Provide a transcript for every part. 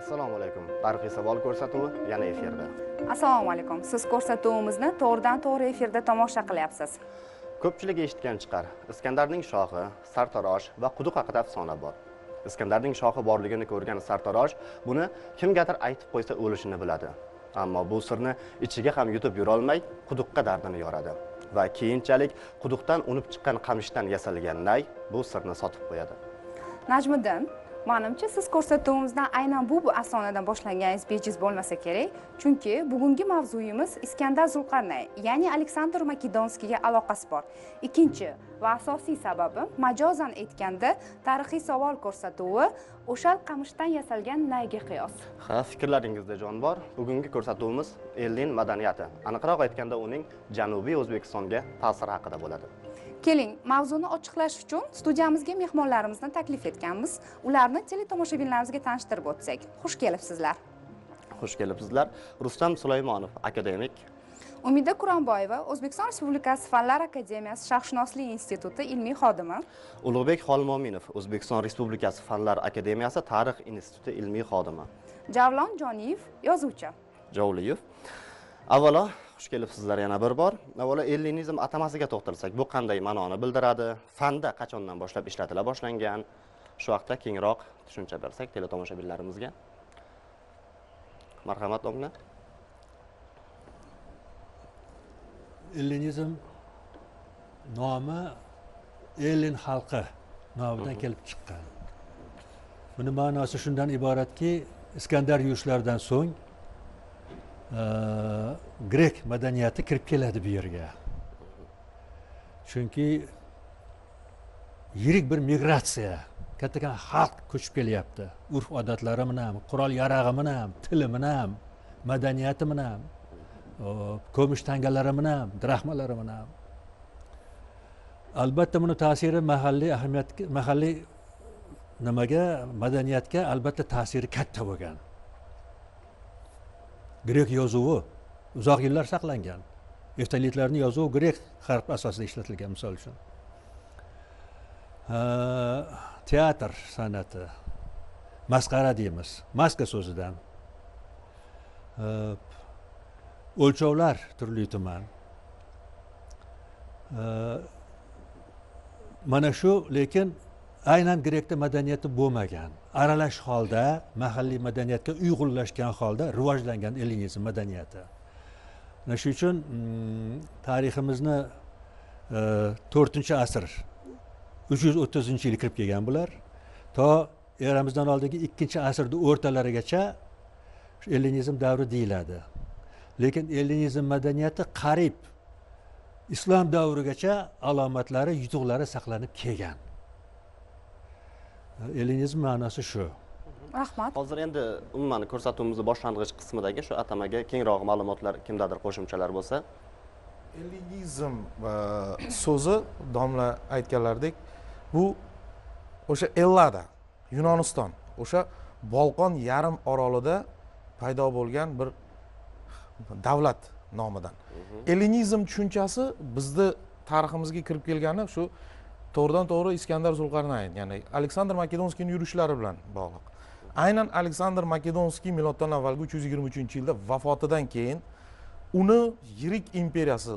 Assalomu alaykum. Tarixiy savol ko'rsatuvi yana efirda. Assalomu alaykum. Siz ko'rsatuvimizni to'g'ridan-to'g'ri efirda tomosha qilyapsiz. Ko'pchilik eshitgan chiqar. Iskandarning shohi, sartarosh va quduq haqida afsona bor. Iskandarning shohi borligini ko'rgan sartarosh buni kimgadir aytib qo'ysa o'lishini biladi. Ammo bu sirni ichiga ham yutib yura olmay, quduqqa dardini yoradi. Va keyinchalik quduqdan unib chiqqan qamishdan yasalgan nay bu sirni sotib qo'yadi. Najmiddin, menimcha siz ko'rsatuvimizdan aynan bu afsonadan boshlaganingiz bejiz bo'lmasa kerak, chunki bugungi mavzuyimiz Iskandar Zulqarnayn, ya'ni Aleksandr Makedonskiyga aloqasi bor. Ikkinchi va asosiy sababi, majozan aytganda, tarixiy savol ko'rsatuvi o'sha qamishdan yasalgan nayga qiyos. Ha, fikrlaringizda jon bor. Bugungi ko'rsatuvimiz Ellin madaniyati, aniqroq aytganda uning Janubiy O'zbekistonga ta'siri haqida bo'ladi. Keling, mavzuni ochiqlash uchun studiyamizga mehmonlarimizni taklif etganmiz. Ularni teletomoshabinlarimizga tanishtirib o'tsak. Xush kelibsizlar. Xush kelibsizlar. Rustam Sulaymonov, akademik. Umida Quronboyeva, O'zbekiston Respublikasi Fanlar akademiyasi Sharqshunoslik instituti ilmiy xodimi. Ulug'bek Xolmominov, O'zbekiston Respublikasi Fanlar akademiyasi Tarix instituti ilmiy xodimi. Javlon Joniyev, yozuvchi. Javliyev. Avvalo, xush kelibsizlar yana bir bor. Avvalo ellinizm atamasiga to'xtalsak, bu qanday ma'noni bildiradi? Fanda qachondan boshlab ishlatila boshlangan? Shu vaqtda kengroq tushuncha bersak teletomoshabinlarimizga. Marhamat o'g'li. Ellinizm nomi Ellin xalqi nomidan kelib chiqqan. Buning ma'nosi shundan iboratki, Iskandar yurishlardan so'ng grek madaniyati kirib keladi bu yerga. Chunki yirik bir migratsiya, kattakan xalq ko'chib kelyapti. Urf-odatlari bilan, qurol-yarog'i bilan, tili bilan, madaniyati bilan, ko'mish tangalari bilan, drahmalari bilan. Albatta buni ta'siri mahalliy nimaga, madaniyatga albatta ta'siri katta bo'lgan. Grek yozuvi uzoq yillar saqlangan. Eftalitlarning yozuvi grek harf asosida ishlatilgan, misol uchun. Teatr san'ati, masxara deymiz, maska so'zidan. O'lchovlar turli tuman. Mana shu, lekin aynan grekda madaniyati bo'lmagan. Aralash holda, mahalliy madaniyatga uyg'unlashgan holda rivojlangan ellinizm madaniyati. Shuning uchun tariximizni 4-asr 330-yil kirib kelgan bular. To eramizdan oldingi 2-asrning o'rtalarigacha ellinizm davri deyiladi. Lekin ellinizm madaniyati qarib islom davrigacha alomatlari, yutuqlari saqlanib kelgan. Ellinizm ma'nosi shu. Rahmat. Hozir endi umuman ko'rsatuvimizning boshlang'ich qismidagi shu atamaga kengroq ma'lumotlar kimdadir qo'shimchalar bo'lsa. Ellinizm so'zi domla aytganlaridek, bu o'sha Ellada, Yunoniston, o'sha Bolqon yarim orolida paydo bo'lgan bir davlat nomidan. Ellinizm tushunchasi bizning tariximizga kirib kelgani shu to'g'ridan-to'g'ri Iskandar Zulqarnayn, ya'ni Aleksandr Makedonskiyning yurishlari bilan bog'liq. Aynan Aleksandr Makedonskiy miloddan avvalgi 323-yilda vafotidan keyin uni yirik imperiyasi,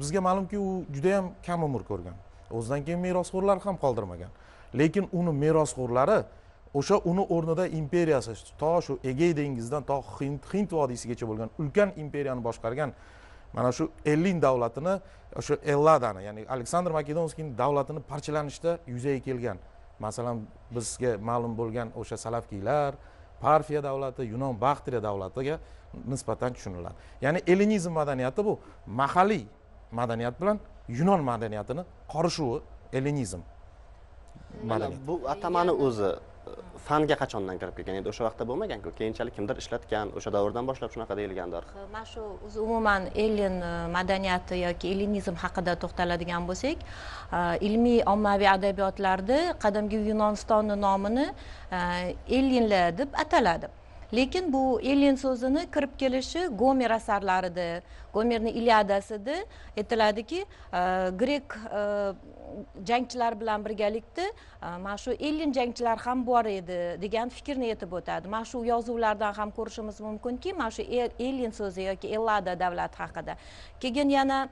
bizga ma'lumki, u juda ham kam umr ko'rgan. O'zidan keyin merosxo'rlar ham qoldirmagan. Lekin uni merosxo'rlari o'sha uni o'rnida imperiyasi to shu Egey dengizidan to Hind vodiysigacha bo'lgan ulkan imperiyani boshqargan mana shu Ellin davlatini, o'sha Elladani, ya'ni Aleksandr Makedonskiyning davlatini parchalanishda yuzaga kelgan. Masalan, bizga ma'lum bo'lgan o'sha Salafkiylar, Parfiya davlati, Yunon Baktriya davlatiga nisbatan tushuniladi. Ya'ni ellinizm madaniyati bu mahalliy madaniyat bilan Yunon madaniyatini qorishuvi ellinizm madaniyati. Bu atamani o'zi fanga qachondan kirib kelgan edi? O'sha vaqtda bo'lmagan-ku. Keyinchalik kimdir ishlatgan, o'sha davrdan boshlab shunaqa deyilgandir. Mana shu o'zi umuman Ellin madaniyati yoki ellinizm haqida to'xtaladigan bo'lsak, ilmiy ommaviy adabiyotlarda qadimgi Yunonistonni nomini Ellinlar deb ataladi. lekin bu ellen so'zini kirib kelishi Gomer asarlarida, Gomerning Iliadasida aytiladiki, grek jangchilar bilan birgalikda mana shu ellen jangchilar ham bor edi degan fikrni aytib o'tadi. Mana shu yozuvlardan ham ko'rishimiz mumkinki, mana shu ellen so'zi yoki Ellada davlati haqida. Keyin yana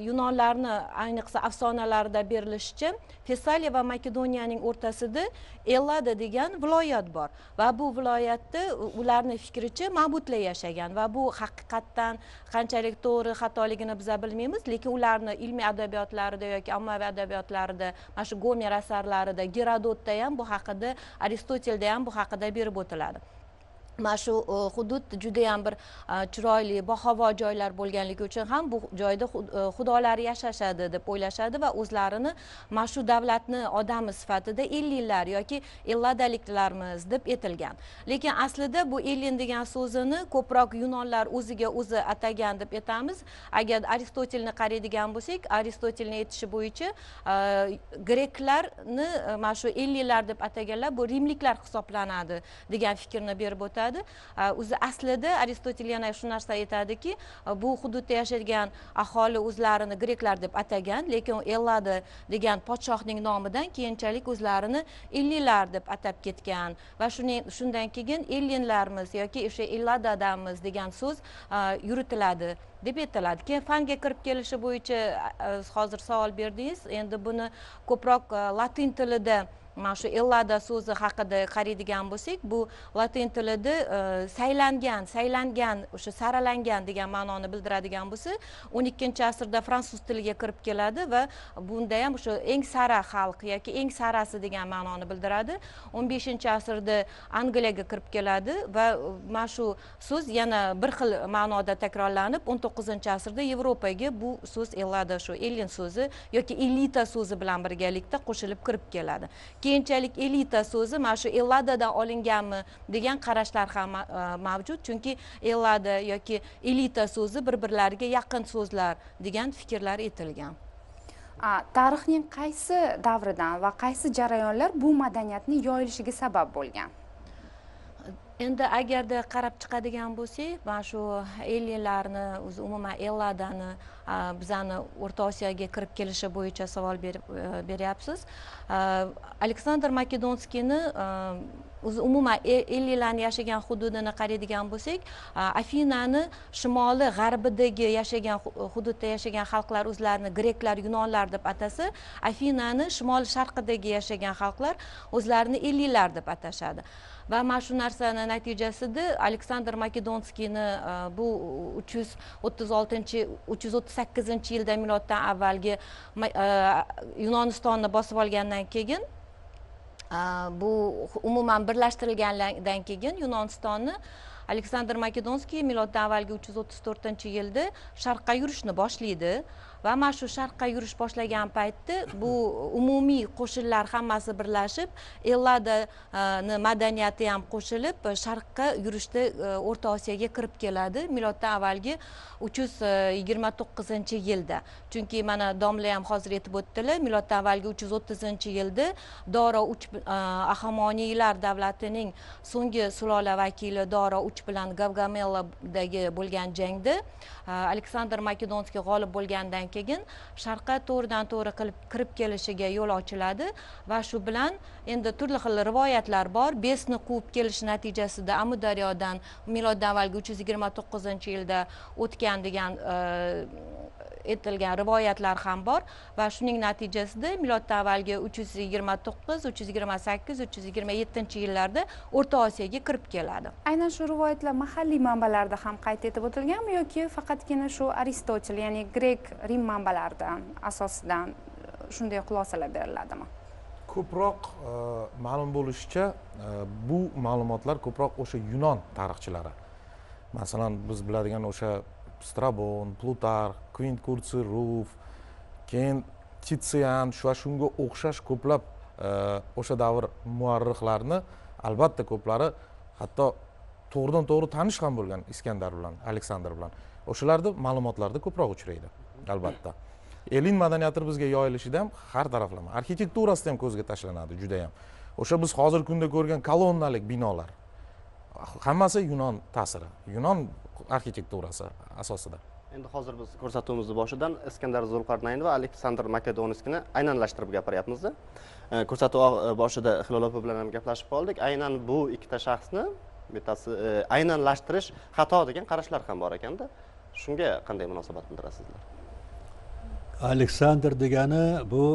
Yunonlarni ayniqsa afsonalarda berilishicha, Fessaliya va Makedoniyaning o'rtasida Ellada degan viloyat bor va bu viloyatda ularning fikricha mabutlar yashagan va bu haqiqatdan qanchalik to'g'ri xatoligini biz bilmaymiz, lekin ularni ilmiy adabiyotlarida yoki ommaviy adabiyotlarida, mana shu Gomer asarlarida, Gerodotda ham bu haqida, Aristotelda ham bu haqida berib o'tiladi. Mana shu hudud juda ham bir chiroyli, bahavo joylar bo'lganligi uchun ham bu joyda xudolar yashashadi deb o'ylashadi va o'zlarini mana shu davlatni odami sifatida ellinlar yoki elladaliklarmiz deb aytilgan. Lekin aslida bu ellen degan so'zini ko'proq Yunonlar o'ziga o'zi atagan deb aytamiz. Agar Aristotelni qaraydigan bo'lsak, Aristotelning aytishi bo'yicha greklarni mana shu ellinlar deb ataganlar bu rimliklar hisoblanadi degan fikrni berib o'tadi. O'zi aslida Aristotel yana shu narsa aytadiki, bu hududda yashagan aholi o'zlarini greklar deb atagan, lekin Ellada degan podshohning nomidan keyinchalik o'zlarini ellinlar deb atab ketgan va shundan keyin ellinlarmiz yoki o'sha Elladadamiz degan so'z yuritiladi deb aytiladi. Keyin fanga kirib kelishi bo'yicha hozir savol berdingiz. Endi buni ko'proq latin tilida mana shu Ellada so'zi haqida qaraydigan bo'lsak, bu latin tilida saylangan, o'sha saralangan degan ma'noni bildiradigan bo'lsa, 12-asrda fransuz tiliga kirib keladi va bunda ham o'sha eng sara xalq yoki eng sarasi degan ma'noni bildiradi. 15-asrda Angliyaga kirib keladi va mana shu so'z yana bir xil ma'noda takrorlanib, 19-asrda Yevropaga bu so'z Ellada, shu ellen so'zi yoki elita so'zi bilan birgalikda qo'shilib kirib keladi. Keyinchalik elita so'zi mana shu Elladadan olinganmi degan qarashlar ham mavjud, chunki Ellada yoki elita so'zi bir-birlariga yaqin so'zlar degan fikrlar aytilgan. Tarixning qaysi davridan va qaysi jarayonlar bu madaniyatning yoyilishiga sabab bo'lgan? Endi agarda qarab chiqadigan bo'lsak, mana shu ellinlarni, o'zi umuman Elladani bizani O'rta Osiyoga kirib kelishi bo'yicha savol beryapsiz. Aleksandr Makedonskiyni o'zi umuman ellinlarni yashagan hududini qaraydigan bo'lsak, Afinani shimoli g'arbidagi yashagan hududda yashagan xalqlar o'zlarini greklar, yunonlar deb atasa, Afinani shimol sharqidagi yashagan xalqlar o'zlarini ellinlar deb atashadi. Va mana shu narsani natijasida Aleksandr Makedonskiyni bu 338-yilda miloddan avvalgi Yunonistonni bosib olgandan keyin, bu umuman birlashtirilgandan keyin Yunonistonni Aleksandr Makedonskiy miloddan avvalgi 334-yilda sharqqa yurishni boshlaydi va mana shu sharqqa yurish boshlagan paytda bu umumiy qo'shinlar hammasi birlashib, Elladani madaniyati ham qo'shilib sharqqa yurishda O'rta Osiyoga kirib keladi miloddan avvalgi 329-yilda. Chunki mana domla ham hozir aytib o'tdilar, miloddan avvalgi 330-yilda Doro 3 Ahamoniylar davlatining so'nggi sulola vakili Doro 3 bilan Gavgameladagi bo'lgan jangda Aleksandr Makedonskiy g'olib bo'lgandan keyin sharqqa to'g'ridan-to'g'ri qilib kirib kelishiga yo'l ochiladi va shu bilan endi turli xil rivoyatlar bor. Besni quvib kelish natijasida Amudaryodan miloddan avvalgi 329-yilda o'tgan degan aytilgan rivoyatlar ham bor va shuning natijasida miloddan avvalgi 329, 328, 327-yillarda O'rta Osiyoga kirib keladi. Aynan shu rivoyatlar mahalliy manbalarda ham qayd etib o'tilganmi yoki faqatgina shu Aristotel, ya'ni grek Rim manbalaridan asosidan shunday xulosalar beriladimi? Ko'proq ma'lum bo'lishicha, bu ma'lumotlar ko'proq o'sha Yunon tarixchilari. Masalan, biz biladigan o'sha Strabon, Plutarx, Quint Curtius Ruf, keyin Titian, shunga o'xshash ko'plab o'sha davr muarrixlarni, albatta ko'plari hatto to'g'ridan-to'g'ri tanish ham bo'lgan Iskandar bilan, Aleksandr bilan. O'shalarda ma'lumotlarda ko'proq uchraydi, albatta. Ellin madaniyati bizga yoyilishida ham har taraflama, arxitekturasida ham ko'zga tashlanadi juda ham. O'sha biz hozirgi kunda ko'rgan kolonnalik binolar, hammasi yunon ta'siri, yunon arxitekturasi asosida. Endi hozir biz ko'rsatuvimizni boshidan Iskandar Zulqarnayn va Aleksandr Makedonskiyni aynanlashtirib gapiryapmiz. Ko'rsatuv boshida Hilol opa bilan ham gaplashib qoldik. Aynan bu ikkita shaxsni bittasi aynanlashtirish xato degan qarashlar ham bor ekanda. Shunga qanday munosabat bildirasizlar? Aleksandr degani bu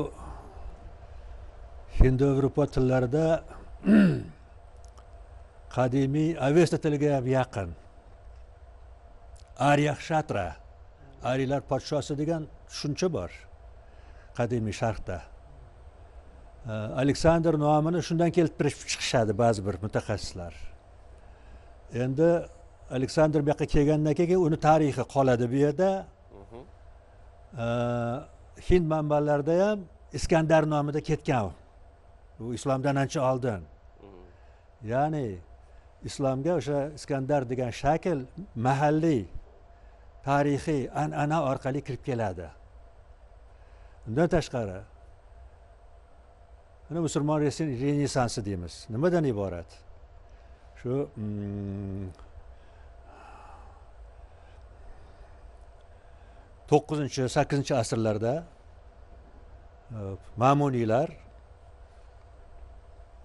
Hind-Yevropa tillarida qadimiy Avesta tiliga ham yaqin. Aryaxshatra, Arilar podshosi degan tushuncha bor qadimiy sharqda. Aleksandr nomini shundan keltirib chiqishadi ba'zi bir mutaxassislar. Endi Aleksandr bu yoqqa kelgandan keyin uni tarixi qoladi bu yerda. Hind manbalarida ham Iskandar nomida ketgan. Bu islomdan ancha oldin. Ya'ni islomga o'sha Iskandar degan shakl mahalliy tarixiy an'ana orqali kirib keladi. Undan tashqari mana musulmon renessansi deymiz. Nimadan iborat? Shu 9-8 asrlarda Mamuniylar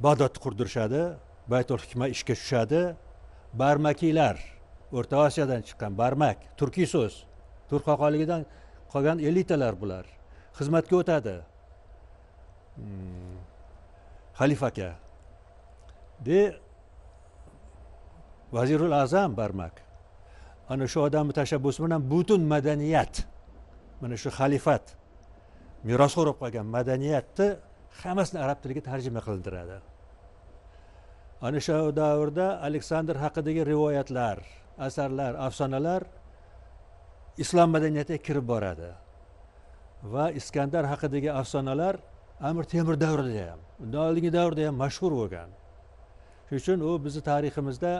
Bag'dodni qurdirishadi, Baytul Hikma ishga tushadi. Barmakiylar, O'rta Osiyodan chiqqan barmak, turkiy so'z, turk xalqoligidan qolgan elitalar bular. Xizmatga o'tadi. Xalifaga. Vazirul Azam barmak. Ana shu odamning tashabbusi bilan butun madaniyat, mana shu xalifat merosga o'rab qolgan madaniyatni hammasini arab tiliga tarjima qilintiradi. Ana shu davrda Aleksandr haqidagi rivoyatlar, asarlar, afsonalar islom madaniyatiga kirib boradi. Va Iskandar haqidagi afsonalar Amir Temur davrida ham, undan oldingi davrda ham mashhur bo'lgan. Shuning uchun u bizning tariximizda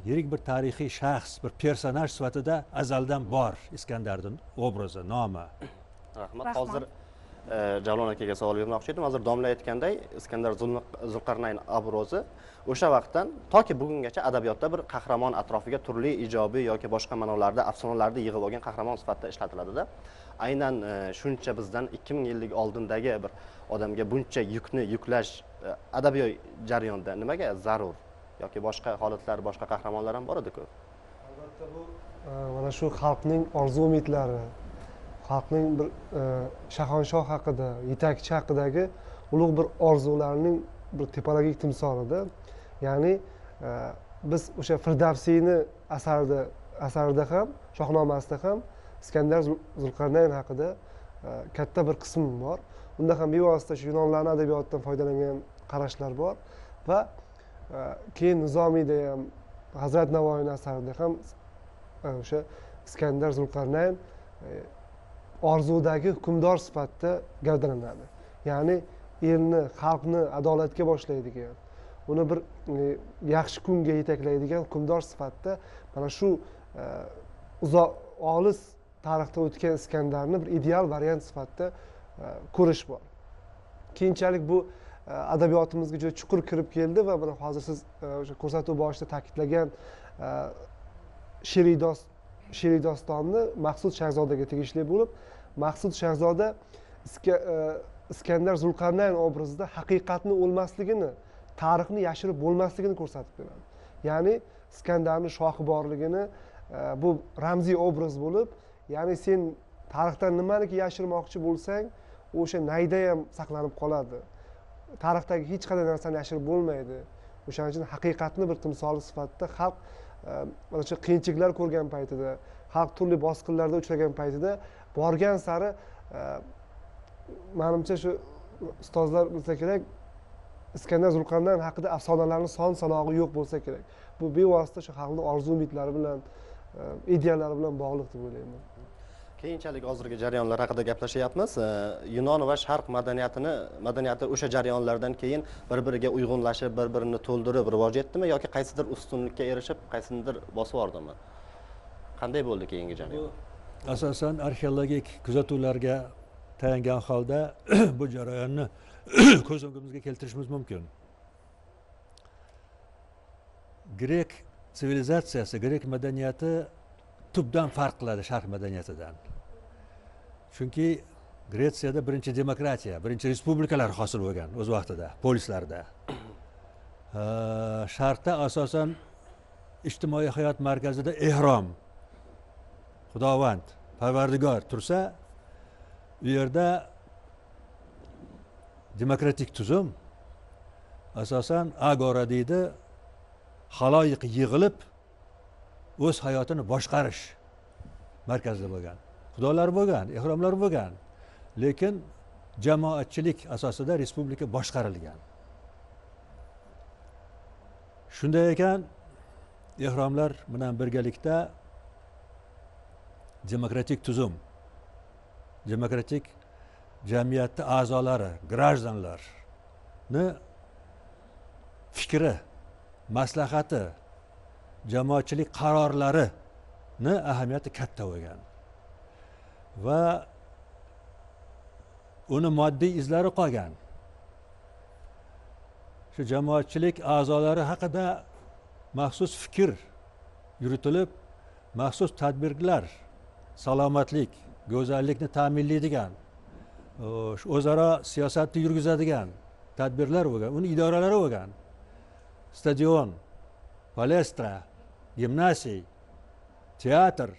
yirik bir tarixiy shaxs, bir personaj sifatida azaldan bor Iskandarning obrazi, nomi. Rahmat. Hozir Javlon akaga savol bermoqchi edim. Hozir domla aytganday, Iskandar Zulqarnayn obrozi o'sha vaqtdan toki bugungacha adabiyotda bir qahramon atrofiga turli ijobiy yoki boshqa ma'nolarda, afsonalarda yig'ib olgan qahramon sifatida ishlatiladida. Aynan shuncha bizdan 2000 yillik oldindagi bir odamga buncha yukni yuklash adabiy jarayonda nimaga zarur? Yoki boshqa holatlar, boshqa qahramonlar ham bor edi-ku. Albatta bu mana shu xalqning orzu umidlari, xalqning bir shahanshoh haqida, yetakchi haqidagi ulug' bir orzularning bir tepalagik timsolida. Ya'ni biz o'sha Firdavsiyni asarida ham, shohnomasida ham Iskandar Zulqarnayn haqida katta bir qism bor. Unda ham bevosita shu yunonlarning adabiyotidan foydalangan qarashlar bor va keyin Nizomiyda ham, Hazrat Navoiyning asarida ham o'sha Iskandar Zulqarnayn orzudagi hukmdor sifatida gavdalanadi. Ya'ni elni, xalqni adolatga boshlaydigan, uni bir yaxshi kunga yetaklaydigan hukmdor sifatida mana shu uzoq olis tarixda o'tgan Iskandarni bir ideal variant sifatida ko'rish bor. Keyinchalik bu adabiyotimizga juda chuqur kirib keldi va mana hozir siz o'sha ko'rsatuv boshida ta'kidlagan she'riy dostonni Maqsud Shahzodaga tegishli bo'lib, Maqsud Shahzoda Iskandar Zulqarnayn obrazida haqiqatni o'lmasligini, tarixni yashirib bo'lmasligini ko'rsatib beradi. Ya'ni Iskandarning shohi borligini bu ramziy obraz bo'lib, ya'ni sen tarixdan nimaniki yashirmoqchi bo'lsang, o'sha nayda ham saqlanib qoladi. Tarixdagi hech qanday narsani yashirib bo'lmaydi. O'shaning uchun haqiqatni bir timsoli sifatida xalq mana shu qiyinchiliklar ko'rgan paytida, xalq turli bosqinlarda uchragan paytida borgan sari menimcha shu ustozlar bilsa kerak, Iskandar Zulqarnayn haqida afsonalarning son-sanog'i yo'q bo'lsa kerak. Bu bevosita shu xalqning orzu umidlari bilan, ideyalari bilan bog'liq deb o'ylayman. Keyinchalik hozirgi jarayonlar haqida gaplashyapmiz. Yunon va Sharq madaniyati o'sha jarayonlardan keyin bir-biriga uyg'unlashib, bir-birini to'ldirib rivoj etdimi yoki qaysidir ustunlikka erishib, qaysidir bosib yordimi? Qanday bo'ldi keyingi jarayon? Asosan arxeologik kuzatuvlarga tayangan holda bu jarayonni ko'z o'ngimizga keltirishimiz mumkin. grek sivilizatsiyasi, grek madaniyati tubdan farq qiladi sharq madaniyatidan. Chunki Gretsiyada birinchi demokratiya, birinchi respublikalar hosil bo'lgan o'z vaqtida, polislarda. Sharqda asosan ijtimoiy hayot markazida ehrom, Xudovand, Parvardigor tursa, u yerda demokratik tuzum asosan agora deydi, haloyiq yig'ilib o'z hayotini boshqarish markazida bo'lgan. Xudolar bo'lgan, ehromlar bo'lgan, lekin jamoatchilik asosida respublika boshqarilgan. Shunday ekan, ehromlar bilan birgalikda demokratik tuzum, demokratik jamiyatning a'zolari, grajdanlarni fikri, maslahati, jamoatchilik qarorlarini ahamiyati katta bo'lgan. Va uni moddiy izlari qolgan. Shu jamoatchilik a'zolari haqida maxsus fikr yuritilib, maxsus tadbirlar, salomatlik, go'zallikni ta'minlaydigan, o'zaro siyosatni yurgizadigan tadbirlar bo'lgan, uni idoralari bo'lgan. Stadion, palestra, gimnasiya, teatr,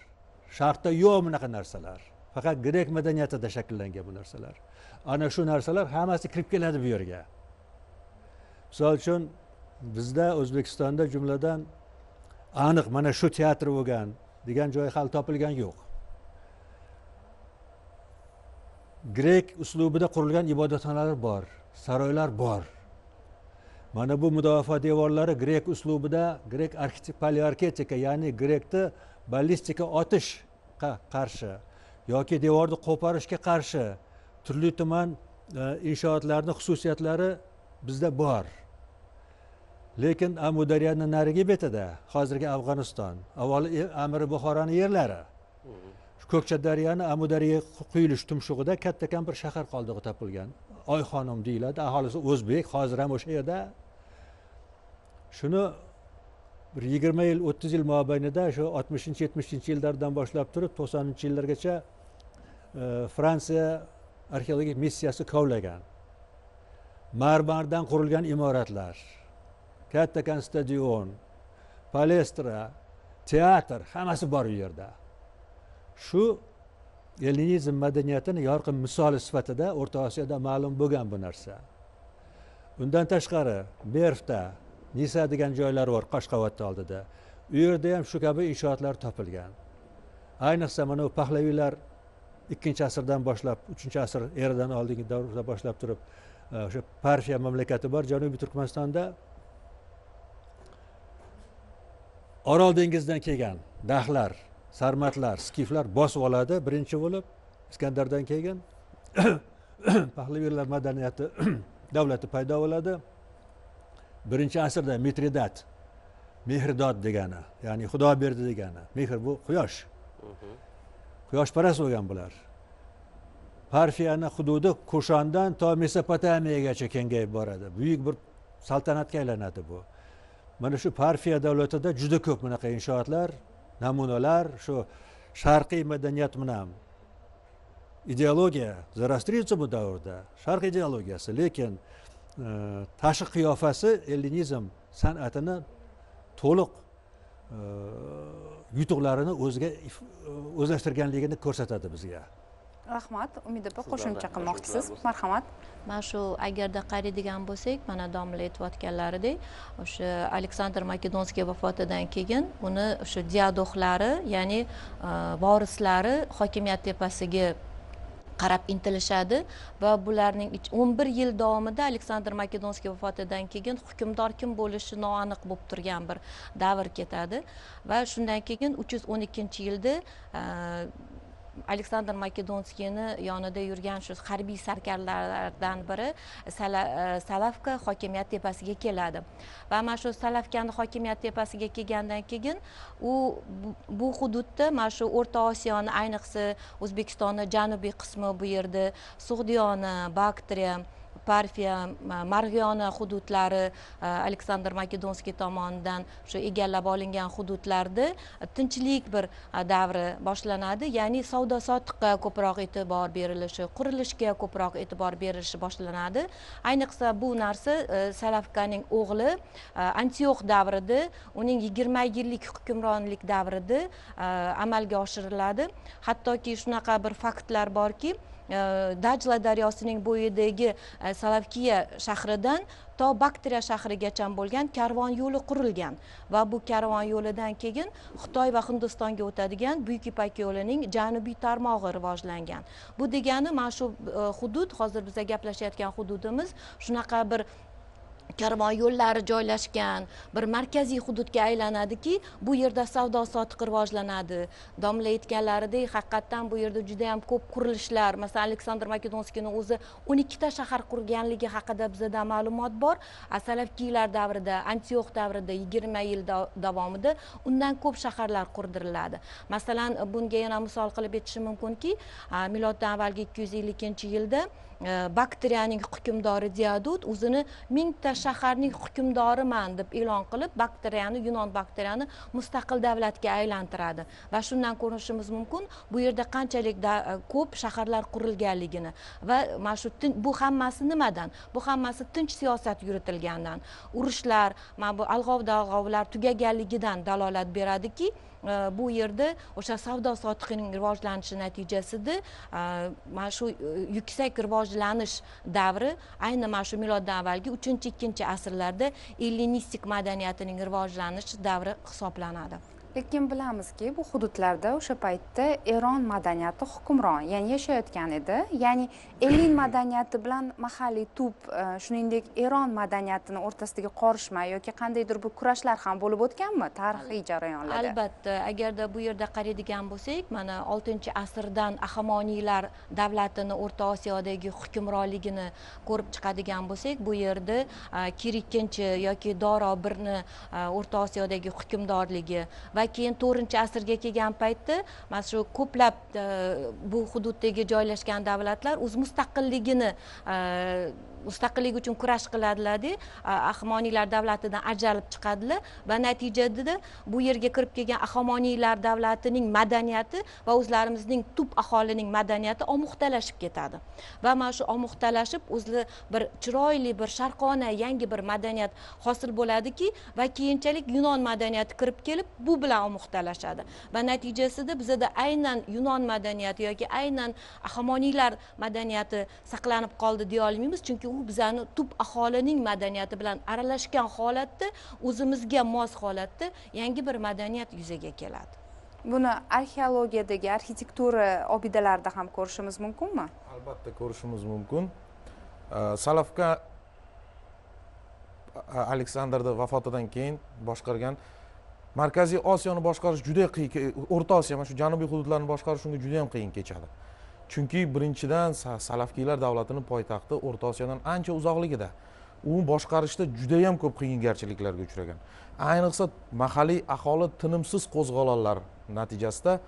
sharqda yo'q bunaqa narsalar. Faqat grek madaniyatida shakllangan bu narsalar. Ana shu narsalar hammasi kirib keladi bu yerga. Misol uchun bizda O'zbekistonda jumladan aniq mana shu teatr bo'lgan degan joy hali topilgan yo'q. Grek uslubida qurilgan ibodatxonalar bor, saroylar bor. Mana bu mudofaa devorlari grek uslubida, grek palearketika, ya'ni grekda ballistika otishga qarshi yoki devorni qo'porishga qarshi turli tuman inshootlarning xususiyatlari bizda bor. Lekin Amudaryoning narigi betida, hozirgi Afg'oniston, avvalo Amir Buxoroning yerlari, Ko'kchadaryoning Amudaryoga quyilish tumshug'ida kattakan bir shahar qoldig'i topilgan. Oyxonim deyiladi, aholisi o'zbek, hozir ham o'sha yerda. Shuni bir 20 yil, 30 yil mobaynida shu 60-70 yillardan boshlab turib 90-yillargacha Fransiya arxeologik missiyasi kovlagan. Marmardan qurilgan imoratlar, kattakan stadion, palestra, teatr, hammasi bor u yerda. Shu ellinizm madaniyatining yorqin misoli sifatida O'rta Osiyoda ma'lum bo'lgan bu narsa. Undan tashqari, Berfda, Nisa degan joylar bor Qoshqovatda oldida. U yerda ham shu kabi inshootlar topilgan. Ayniqsa mana bu Pahlaviylar 2-asrdan boshlab 3-asr eradan oldingi davrda boshlab turib o'sha Parfiya mamlakati bor Janubiy Turkmanistonda. Orol dengizidan kelgan daxlar, sarmatlar, skiflar bosib oladi birinchi bo'lib Iskandardan keyin Pahlaviylar madaniyati davlati paydo bo'ladi. 1-asrda Mitridat, Mehrdod degani, ya'ni Xudo berdi degani. Mehr bu quyosh. Quyoshparast bo'lgan bular. Parfiyaning hududi Kushondan to Mesopotamiyagacha kengayib boradi. Buyuk bir saltanatga aylanadi bu. Mana shu Parfiya davlatida juda ko'p bunaqa inshootlar, namunalar, shu sharqiy madaniyat bilan ideologiya, Zoroastrizm bu davrda, sharq ideologiyasi, lekin tashqi qiyofasi ellinizm san'atini to'liq yutuqlarini o'ziga o'zlashtirganligini ko'rsatadi bizga. Rahmat, Umid opa qo'shimcha qilmoqchisiz. Marhamat. Mana shu agarda qaraydigan bo'lsak, mana domla aytayotganlaridek, o'sha Aleksandr Makedonskiy vafotidan keyin uni o'sha diadoxlari, ya'ni vorislari hokimiyat tepasiga qarab intilishadi va bularning 11 yil davomida Aleksandr Makedonskiy vafotidan keyin hukmdor kim bo'lishi noaniq bo'lib turgan bir davr ketadi va shundan keyin 312-yilda Aleksandr Makedonskiyni yonida yurgan shu harbiy sarkarlardan biri Salavka hokimiyat tepasiga keladi. Va mana shu Salavkani hokimiyat tepasiga kelgandan keyin bu hududda mana shu O'rta Osiyoni, ayniqsa O'zbekistonning janubiy qismi, bu yerda Sug'diyoni, Baktriya, Parfiya, Marg'iyona hududlari Aleksandr Makedonskiy tomonidan shu egallab olingan hududlarda tinchlik bir davri boshlanadi, ya'ni savdo sotiqqa ko'proq e'tibor berilishi, qurilishga ko'proq e'tibor berilishi boshlanadi. Ayniqsa bu narsa Salavkaning o'g'li Antiox davrida, uning 20 yillik hukmronlik davrida amalga oshiriladi. Hattoki shunaqa bir faktlar borki, Dajla daryosining bo'yidagi Salavkiya shahridan to Baktriya shahrigacha bo'lgan karvon yo'li qurilgan va bu karvon yo'lidan keyin Xitoy va Hindistonga o'tadigan Buyuk Ipak yo'lining janubiy tarmog'i rivojlangan. Bu degani mana shu hudud, hozir biz gaplashayotgan hududimiz shunaqa bir karvon yo'llari joylashgan bir markaziy hududga aylanadiki, bu yerda savdo sotiq rivojlanadi. Domla aytganlaridek, haqiqatdan bu yerda juda ham ko'p qurilishlar, masalan Aleksandr Makedonskiyning o'zi 12 ta shahar qurganligi haqida bizda ma'lumot bor. Salavkiylar davrida, Antiox davrida 20 yil davomida undan ko'p shaharlar qurdiriladi. Masalan, bunga yana misol qilib aytishim mumkinki, miloddan avvalgi 252-yilda Baktriyaning hukmdori Diadut o'zini 1000 ta shaharning hukmdoriman deb e'lon qilib, Baktriyani, Yunon Baktriyani mustaqil davlatga aylantiradi. Va shundan ko'rishimiz mumkin, bu yerda qanchalik ko'p shaharlar qurilganligini va mana shu bu hammasi nimadan? Bu hammasi tinch siyosat yuritilgandan, urushlar, mana bu alg'ov-dalg'ovlar tugaganligidan dalolat beradiki, bu yerda o'sha savdo sotiqining rivojlanishi natijasida mana shu yuksak rivojlanish davri ayni mana shu miloddan avvalgi 3-2 asrlarda ellinistik madaniyatining rivojlanish davri hisoblanadi. Lekin bilamizki, bu hududlarda o'sha paytda Eron madaniyati hukmron, ya'ni yashayotgan edi. Ya'ni Ellin madaniyati bilan mahalliy tub, shuningdek Eron madaniyatini o'rtasidagi qorishma yoki qandaydir bir kurashlar ham bo'lib o'tganmi tarixiy jarayonlarda? Albatta, agarda bu yerda qaraydigan bo'lsak, mana 6-asrdan Ahamoniylar davlatini O'rta Osiyodagi hukmronligini ko'rib chiqadigan bo'lsak, bu yerda Kir II yoki Doro Ini O'rta Osiyodagi hukmdorligi va keyin 4-asrga kelgan paytda mana shu ko'plab bu hududdagi joylashgan davlatlar o'z mustaqillik uchun kurash qiladilar-da, Ahamoniylar davlatidan ajralib chiqadilar va natijada bu yerga kirib kelgan Ahamoniylar davlatining madaniyati va o'zlarimizning tub aholining madaniyati omuxtalashib ketadi. Va mana shu omuxtalashib o'zli bir chiroyli, bir sharqona yangi bir madaniyat hosil bo'ladiki va keyinchalik Yunon madaniyati kirib kelib bu bilan omuxtalashadi. Va natijasida bizda aynan Yunon madaniyati yoki aynan Ahamoniylar madaniyati saqlanib qoldi deya olmaymiz, chunki u bizani tub aholining madaniyati bilan aralashgan holatda, o'zimizga mos holatda yangi bir madaniyat yuzaga keladi. Buni arxeologiyadagi, arxitektura obidalarida ham ko'rishimiz mumkinmi? Albatta ko'rishimiz mumkin. Salavka Aleksandrning vafotidan keyin boshqargan Markaziy Osiyoni boshqarish juda qiyin, O'rta Osiyo, mana shu janubiy hududlarni boshqarish unga juda ham qiyin kechadi. Chunki birinchidan Salavkiylar davlatining poytaxti O'rta Osiyodan ancha uzoqligida. U boshqarishda juda ham ko'p qiynalganchiliklarga uchragan. Ayniqsa mahalliy aholi tinimsiz qo'zg'olonlar natijasida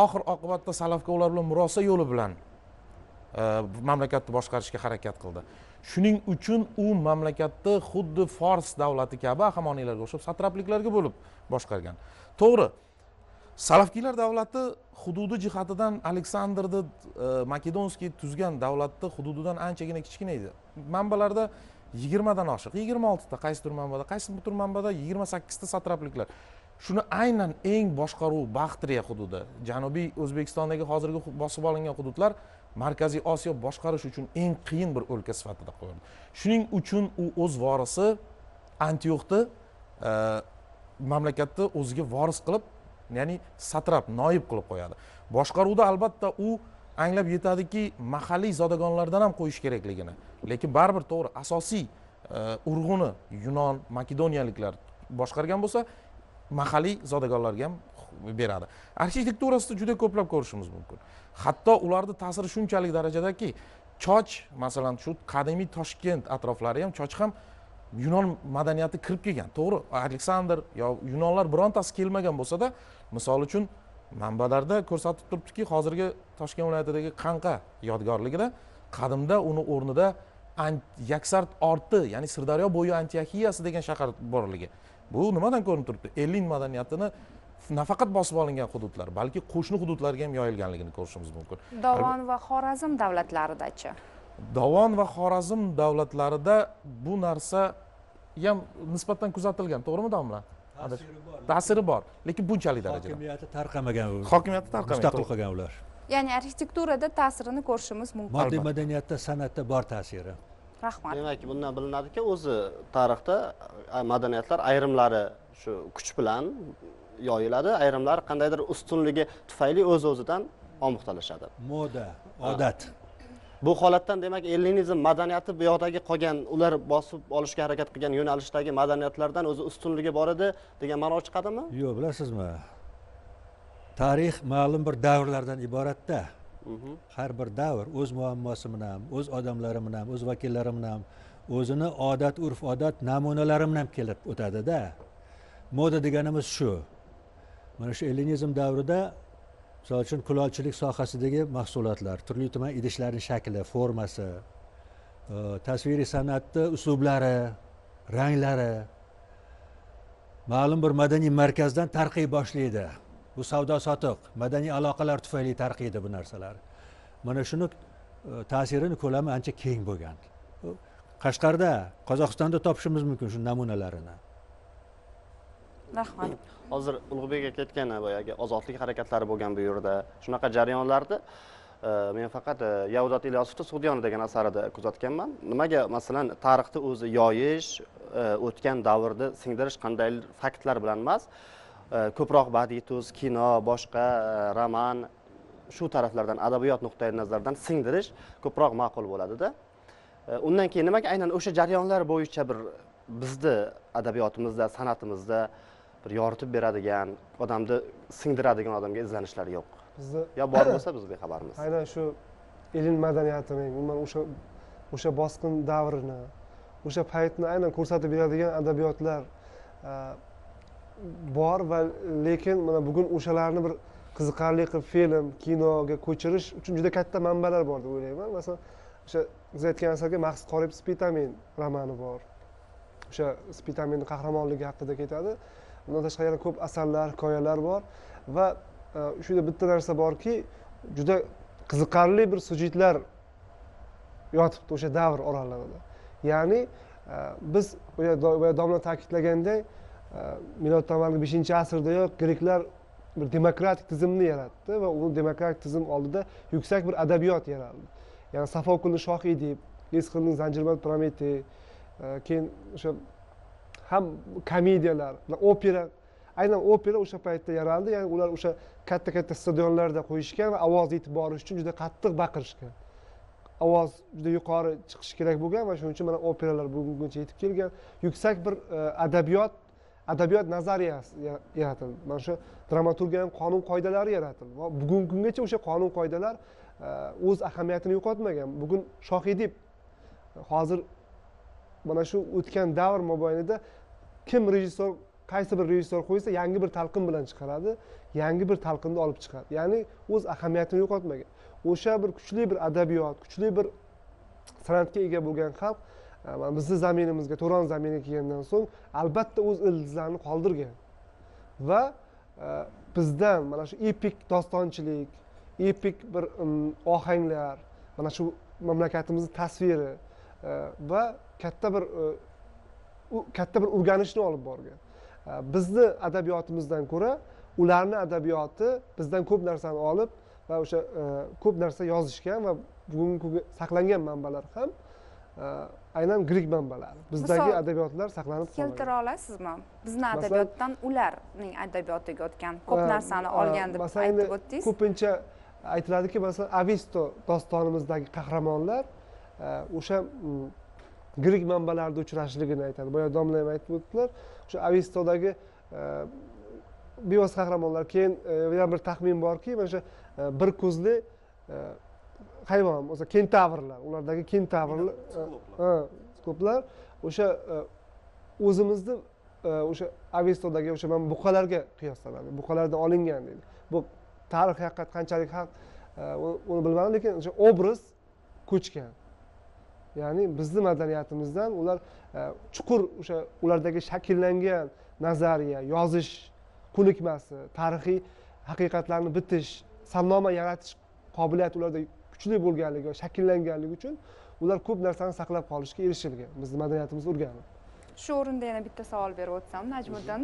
oxir oqibatda Salavka ular bilan murosa yo'li bilan mamlakatni boshqarishga harakat qildi. Shuning uchun u mamlakatni xuddi Fors davlati kabi Ahamoniylarga o'xshab satrapliklarga bo'lib boshqargan. To'g'ri, Salavkiylar davlati hududi jihatidan Aleksandrni Makedonskiy tuzgan davlatni hududidan anchagina kichkina edi. Manbalarda 20 dan oshiq, 26 ta, qaysidir manbada, qaysidir manbada 28 ta satrapliklar. Shuni aynan eng boshqaruv Baktriya hududi, Janubiy O'zbekistondagi hozirgi bosib olingan hududlar Markaziy Osiyo boshqarish uchun eng qiyin bir o'lka sifatida qo'yildi. Shuning uchun u o'z vorisi Antioxni mamlakatni o'ziga voris qilib, ya'ni satrap, noib qilib qo'yadi. Boshqaruvda albatta u anglab yetadiki, mahalliy zodagonlardan ham qo'yish kerakligini. Lekin baribir to'g'ri, asosiy urg'uni Yunon, Makedoniyaliklar boshqargan bo'lsa, mahalliy zodagonlarga ham beradi. Arxitekturasida juda ko'plab ko'rishimiz mumkin. Hatto ularning ta'siri shunchalik darajadaki, Choch, masalan, shu qadimiy Toshkent atroflari ham Choch ham Yunon madaniyati kirib kelgan. To'g'ri, Aleksandr yo Yunonlar birontasi kelmagan bo'lsa-da, misol uchun manbalarda ko'rsatib turibdiki, hozirgi Toshkent viloyatidagi Qanqa yodgorligida qadimda uni o'rnida yaksart orti ya'ni Sirdaryo bo'yi Antioxiyasi degan shahar borligi. Bu nimadan ko'rinib turibdi? Elin madaniyatini nafaqat bosib olingan hududlar, balki qo'shni hududlarga ham yoyilganligini ko'rishimiz mumkin. Dovon va Xorazm davlatlaridachi? Dovon va Xorazm davlatlarida bu narsa ham nisbatan kuzatilgan, to'g'rimi domla? Ta'siri bor, lekin bunchalik darajada. Hokimiyati tarqamagan u. Hokimiyati tarqamagan. Mustaqil qolgan ular. Ya'ni arxitekturada ta'sirini ko'rishimiz mumkin. Moddiy madaniyatda, san'atda bor ta'siri. Rahmat. Demak, bundan bilinadiki, o'zi tarixda madaniyatlar ayrimlari shu kuch bilan yoyiladi, ayrimlari qandaydir ustunligi tufayli o'z-o'zidan omuqtalashadi. Moda, odat. Bu holatdan demak ellinizm madaniyati bu yoqdagi qolgan, ular bosib olishga harakat qilgan yo'nalishdagi madaniyatlardan o'zi ustunligi bor edi degan ma'no chiqadimi? Yo'q, bilasizmi? Tarix ma'lum bir davrlardan iboratda. Har bir davr o'z muammosi bilan, o'z odamlari bilan, o'z vakillari bilan, o'zini odat, urf-odat namunalari bilan kelib o'tadi-da. Moda deganimiz shu. Mana shu ellinizm davrida misol uchun kulolchilik sohasidagi mahsulotlar, turli tuman idishlarning shakli, formasi, tasviriy san'atni uslublari, ranglari ma'lum bir madaniy markazdan tarqiy boshlaydi. Bu savdo sotiq, madaniy aloqalar tufayli tarqiydi bu narsalar. Mana shuni ta'sirini ko'lami ancha keng bo'lgan. Qashqarda, Qozog'istonda topishimiz mumkin shu namunalarini. Rahmat. Hozir Ulug'bek aka aytgan boyagi ozodlik harakatlari bo'lgan bu yerda shunaqa jarayonlarda men faqat Yavzat Ilyosovning Sug'diyona degan asarida kuzatganman. Nimaga masalan tarixni o'zi yoyish, o'tgan davrni singdirish qanday faktlar bilan emas, ko'proq badiiy tuz, kino, boshqa roman shu taraflardan adabiyot nuqtai nazaridan singdirish ko'proq ma'qul bo'ladi-da. Undan keyin nimaga aynan o'sha jarayonlar bo'yicha bir bizni adabiyotimizda, san'atimizda bir yoritib beradigan, odamni singdiradigan odamga izlanishlar yo'q. Bizni yo bor bo'lsa biz bexabarmiz. aynan shu elin madaniyatining, umuman o'sha bosqin davrini, o'sha paytni aynan ko'rsatib beradigan adabiyotlar bor va lekin mana bugun o'shalarni bir qiziqarli qilib film, kinoga ko'chirish uchun juda katta manbalar bor deb o'ylayman. Masalan, o'sha siz aytgan asarga Maqsud Qoripov Spitamin romani bor. O'sha Spitaminning qahramonligi haqida ketadi. Undan tashqari yana ko'p asarlar, hikoyalar bor va shu yerda bitta narsa borki, juda qiziqarli bir syujetlar yotibdi o'sha davr oralig'ida. Ya'ni biz domla ta'kidlaganday, miloddan avvalgi 5-asrdayoq greklar bir demokratik tizimni yaratdi va u demokratik tizim oldida yuksak bir adabiyot yaraldi. Ya'ni Sofoklning Shoh Edip, Esxilning Zanjirband Prometey, keyin o'sha ham komediyalar, opera, aynan opera o'sha paytda yaraldi. Ya'ni ular o'sha katta-katta stadionlarda qo'yishgan va ovoz yetib borish uchun juda qattiq baqirishgan. Ovoz juda yuqori chiqishi kerak bo'lgan va shuning uchun mana operalar bugungacha yetib kelgan. Yuksak bir adabiyot nazariyasi yaratildi. Mana shu dramaturgiyaning qonun qoidalari yaratildi. Va bugungi kungacha o'sha qonun qoidalar o'z ahamiyatini yo'qotmagan. Bugun Shoh Edip hozir mana shu o'tgan davr mobaynida kim rejissor, qaysi bir rejissor qo'ysa yangi bir talqin bilan chiqaradi, yangi bir talqinni olib chiqadi. Ya'ni o'z ahamiyatini yo'qotmagan. O'sha bir kuchli bir adabiyot, kuchli bir san'atga ega bo'lgan xalq bizni zaminimizga, To'ron zaminiga kelgandan so'ng albatta o'z ildizlarini qoldirgan. Va bizdan mana shu epik dostonchilik, epik bir ohanglar, mana shu mamlakatimizning tasviri va katta bir o'rganishni olib borgan. Bizni adabiyotimizdan ko'ra ularni adabiyoti bizdan ko'p narsani olib va o'sha ko'p narsa yozishgan va bugungi kunga saqlangan manbalar ham aynan grek manbalari. Bizdagi adabiyotlar saqlanib qolgan. Keltira olasizmi? Bizni adabiyotdan ularning adabiyotiga o'tgan ko'p narsani olgan deb aytib o'tdingiz. Ko'pincha aytiladiki, masalan, Avisto dostonimizdagi qahramonlar o'sha grek manbalarida uchrashligini aytadi. Boya domla ham aytib o'tdilar. O'sha Avistodagi bevosita qahramonlar, keyin yana bir taxmin borki, mana shu bir ko'zli hayvon, o'sha kentavrlar, ulardagi kentavrlar, skoplar o'sha o'zimizni o'sha Avistodagi o'sha mana buqalarga qiyoslanadi. Buqalardan olingan deydi. Bu tarixiy haqiqat qanchalik haq uni bilmadim, lekin o'sha obraz ko'chgan. ya'ni bizni madaniyatimizdan ular chuqur o'sha ulardagi shakllangan nazariya yozish ko'nikmasi tarixiy haqiqatlarni bitish salnoma yaratish qobiliyati ularda kuchli bo'lganligi va shakllanganligi uchun ular ko'p narsani saqlab qolishga erishilgan bizni madaniyatimiz urgani. Shu o'rinda yana bitta savol berib o'tsam, Najmiddin,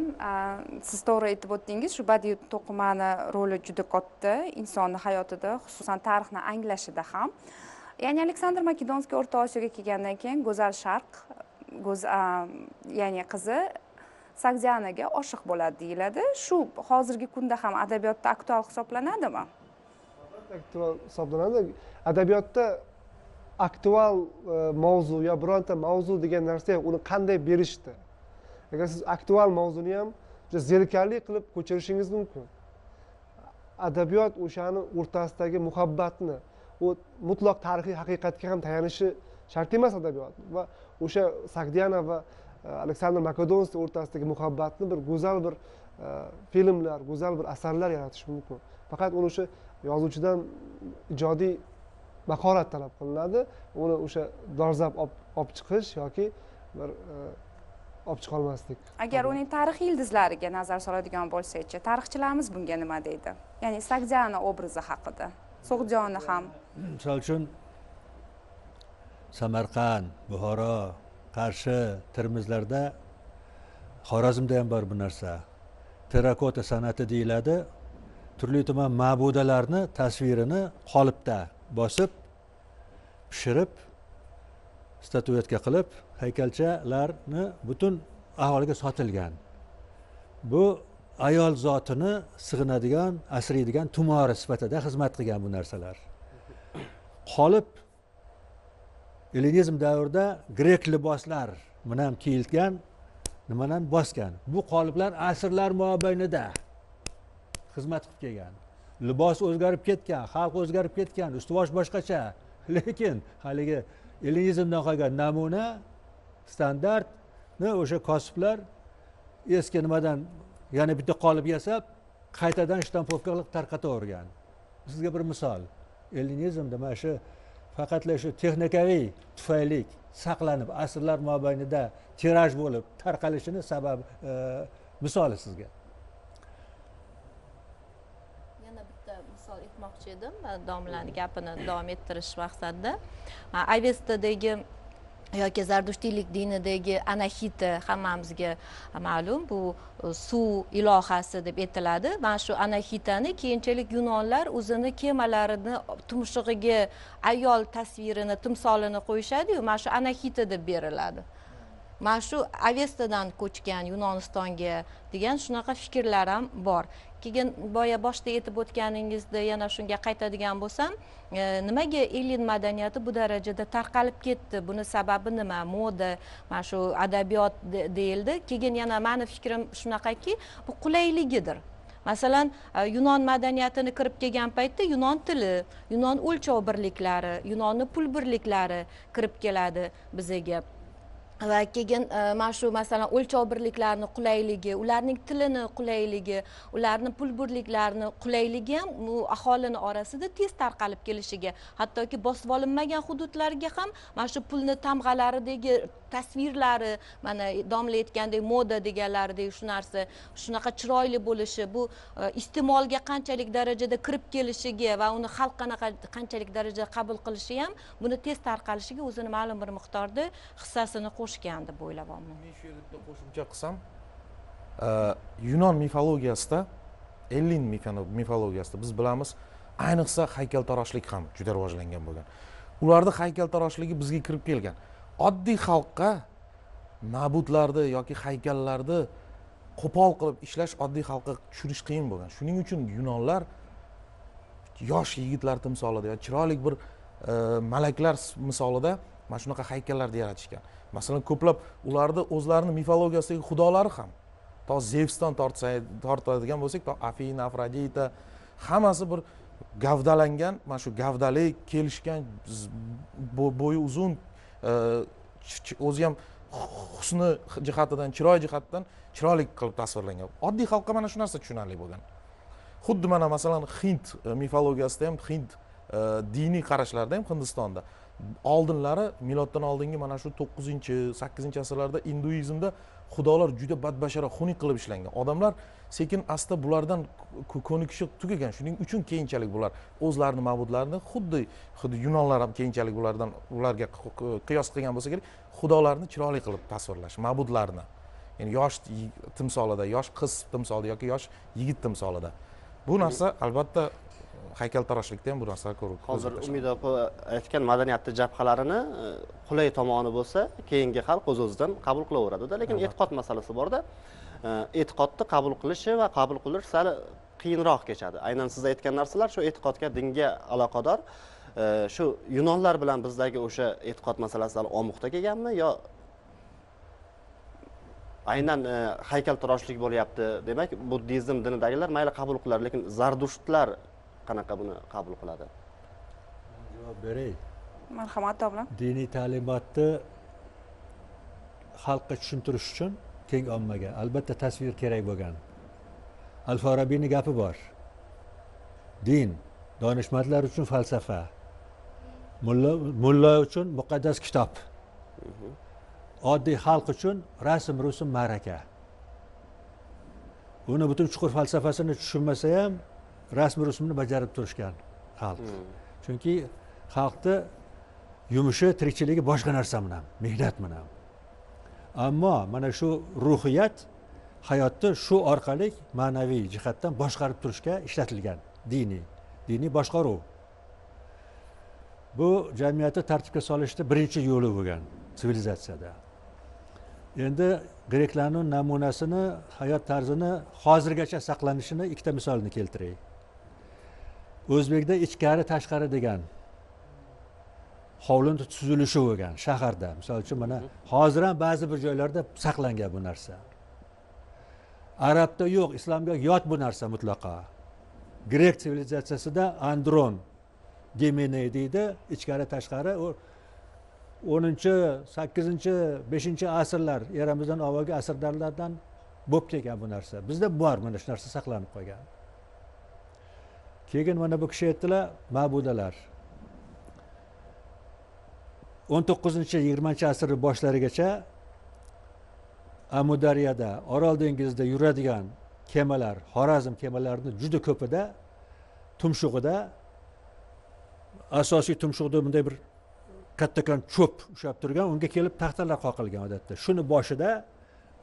siz to'g'ri aytib o'tdingiz, shu badiiy to'qimani roli juda katta insonni hayotida, xususan tarixni anglashida ham. Ya'ni Aleksandr Makedonskiy O'rta Osiyoga kelgandan keyin Go'zal Sharq, ya'ni qizi Sogdianaga oshiq bo'ladi deyiladi. Shu hozirgi kunda ham adabiyotda aktual hisoblanadimi? Aktual hisoblanadi. Adabiyotda aktual mavzu yo bironta mavzu degan narsa yo'q, uni qanday berishdi. Agar siz aktual mavzuni ham juda zerikarli qilib ko'chirishingiz mumkin. Adabiyot o'shani o'rtasidagi muhabbatni, u mutlaq tarixiy haqiqatga ham tayanishi shart emas adabiyot. Va o'sha Sogdiana va Aleksandr Makedonskiy o'rtasidagi muhabbatni bir go'zal bir filmlar, go'zal bir asarlar yaratish mumkin. Faqat uni o'sha yozuvchidan ijodiy mahorat talab qilinadi. Uni o'sha dolzarb olib chiqish yoki bir olib chiqa olmaslik. Agar uning tarixiy ildizlariga nazar soladigan bo'lsak-chi, tarixchilarimiz bunga nima deydi? Ya'ni Sogdiana obrazi haqida. So'g'jonni ham. Misol uchun Samarqand, Buxoro, Qarshi, Termizlarda, Xorazmda ham bor bu narsa. Terakota san'ati deyiladi. Turli tuman ma'budalarni tasvirini qolipda bosib, pishirib, statuetka qilib, haykalchalarni butun aholiga sotilgan. Bu ayol zotini sig'inadigan, asraydigan tumori sifatida xizmat qilgan bu narsalar. Qolib ellinizm davrida grek liboslar bilan kiyilgan, nimadan bosgan. Bu qoliplar asrlar mobaynida xizmat qilib kelgan. Libos o'zgarib ketgan, xalq o'zgarib ketgan, ustuvosh boshqacha. Lekin haligi ellinizmdan qolgan namuna, standartni o'sha kosiblar eski nimadan yana bitta qolip yasab, qaytadan shtampovka qilib tarqatavergan. Sizga bir misol. Ellinizmda mana shu faqatla shu texnikaviy tufayli saqlanib asrlar mobaynida tiraj bo'lib tarqalishini sababi misoli sizga. Yana bitta misol aytmoqchi edim, domlaning gapini davom ettirish maqsadida. Avestadagi yoki Zardushtiylik dinidagi Anahita hammamizga ma'lum, bu suv ilohasi deb aytiladi. Mana shu Anahitani keyinchalik Yunonlar o'zini kemalarini tumshug'iga ayol tasvirini, timsolini qo'yishadi-yu, mana shu Anahita deb beriladi. Mana shu Avestadan ko'chgan Yunonistonga degan shunaqa fikrlar ham bor. Keyin boya boshda aytib o'tganingizda yana shunga qaytadigan bo'lsam, nimaga Ellin madaniyati bu darajada tarqalib ketdi? Buni sababi nima? Moda, mana shu adabiyot deyildi. Keyin yana meni fikrim shunaqaki, bu qulayligidir. Masalan, Yunon madaniyatini kirib kelgan paytda Yunon tili, Yunon o'lchov birliklari, Yunonning pul birliklari kirib keladi bizga. Va keyin mana shu masalan o'lchov birliklarini qulayligi, ularning tilini qulayligi, ularning pul birliklarini qulayligi ham bu aholini orasida tez tarqalib kelishiga, hattoki bosib olinmagan hududlarga ham mana shu pulni tamg'alaridagi tasvirlari, mana domla aytgandek moda deganlaridek shu narsa, shunaqa chiroyli bo'lishi, bu iste'molga qanchalik darajada kirib kelishiga va uni xalq qanchalik darajada qabul qilishi ham buni tez tarqalishiga o'zini ma'lum bir miqdorda hissasini qo'shgan deb o'ylayapman. Men shu yerda qo'shimcha qilsam, Yunon mifologiyasida, Ellin mifologiyasida biz bilamiz, ayniqsa haykaltaroshlik ham juda rivojlangan bo'lgan. Ularda haykaltaroshligi bizga kirib kelgan. Oddiy xalqqa ma'budlarni yoki haykallarni qo'pol qilib ishlash oddiy xalqqa tushirish qiyin bo'lgan. Shuning uchun Yunonlar yosh yigitlar timsolida yoki chiroyli bir malaklar misolida mana shunaqa haykallarni yaratishgan. Masalan, ko'plab ularni o'zlarini mifologiyasidagi xudolari ham, to Zevsdan tortadigan bo'lsak, to Afina, Afrodita, hammasi bir gavdalangan, mana shu gavdali kelishgan, bo'yi uzun, o'zi ham husni jihatidan, chiroy jihatidan chiroyli qilib tasvirlangan. Oddiy xalqqa mana shu narsa tushunarli bo'lgan. Xuddi mana masalan Hind mifologiyasida ham, Hind diniy qarashlarda ham, Hindistonda oldinlari miloddan oldingi mana shu 9-8 asrlarda hinduizmda xudolar juda badbashara xunuk qilib ishlangan. Odamlar sekin asta bulardan ko'nikishi tugagan. Shuning uchun keyinchalik bular o'zlarini ma'budlarini xuddi yunonlar ham keyinchalik ularga qiyos qilgan bo'lsa kerak, xudolarni chiroyli qilib tasvirlash, ma'budlarni. Ya'ni yosh timsolida, yosh qiz timsolida yoki yosh yigit timsolida. Bu narsa albatta haykaltaroshlikda ham bu narsa ko'rib. Hozir Umid opa aytgan madaniyatni jabhalarini qulay tomoni bo'lsa, keyingi xalq o'z-o'zidan qabul qilaveradi-da, lekin e'tiqod masalasi bor-da. E'tiqodni qabul qilishi va qabul qilish sal qiyinroq kechadi. Aynan siz aytgan narsalar shu e'tiqodga, dinga aloqador. Shu yunonlar bilan bizdagi o'sha e'tiqod masalasi sal omuqda kelganmi yo aynan haykaltaroshlik bo'lyapti? Demak, buddizm dinidagilar mayli qabul qilar, lekin zardushtlar qanaqa buni qabul qiladi? Javob beray. Marhamat domla. Diniy ta'limotni xalqqa tushuntirish uchun keng ommaga albatta tasvir kerak bo'lgan. Al-Farabiyning gapi bor. Din donishmandlar uchun falsafa, mulla uchun muqaddas kitob, oddiy xalq uchun rasm-rusum ma'raka. Uni butun chuqur falsafasini tushunmasa ham rasm-rusumni bajarib turishgan xalq. Chunki xalqni yumushi, tirikchiligi boshqa narsa bilan, mehnat bilan. Ammo mana shu ruhiyat hayotni shu orqali ma'naviy jihatdan boshqarib turishga ishlatilgan diniy boshqaruv. Bu jamiyatni tartibga solishda birinchi yo'li bo'lgan sivilizatsiyada. Endi greklarning namunasini, hayot tarzini hozirgacha saqlanishini ikkita misolni keltiray. O'zbekda ichkari tashqari degan hovlini tuzilishi bo'lgan shaharda. Misol uchun mana hozir ham ba'zi bir joylarda saqlangan bu narsa. Arabda yo'q, islomga yot bu narsa mutlaqo. Grek sivilizatsiyasida Andron Gemeney deydi, ichkari tashqari 10-8-5 asrlar eramizdan avvalgi asrlardan bo'lib kelgan bu narsa. Bizda bor mana shu narsa saqlanib qolgan. Keyin mana bu kishi aytdilar, ma'budalar. 19-20 asr boshlarigacha Amudaryada, Orol dengizida yuradigan kemalar, Xorazm kemalarining juda ko'pida, tumshug'ida, asosiy tumshug'ida bunday bir kattakon cho'p ushlab turgan, unga kelib taxtalar qoqilgan odatda. Shuni boshida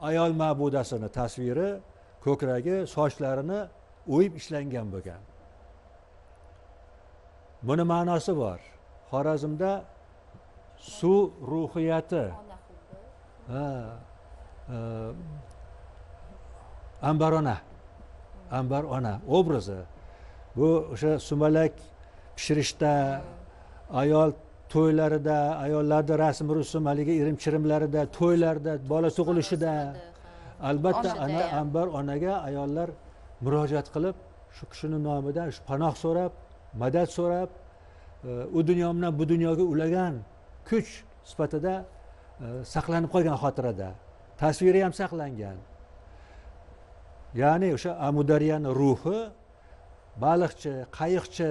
ayol ma'budasini tasviri, ko'kragi, sochlarini o'yib ishlangan bo'lgan. Buni ma'nosi bor. Xorazmda suv ruhiyati, ambar ona obrazi. Bu o'sha sumalak pishirishda, ayol to'ylarida, ayollarda rasm-rusum, haligi irim-chirimlarida, to'ylarda, bola tug'ilishida albatta ana ambar onaga ayollar murojaat qilib, shu kishining nomidan panoh so'rab, madad so'rab, u dunyo bilan bu dunyoga ulagan kuch sifatida saqlanib qolgan xotirada. Tasviri ham saqlangan. Ya'ni o'sha Amudaryaning ruhi baliqchi, qayiqchi,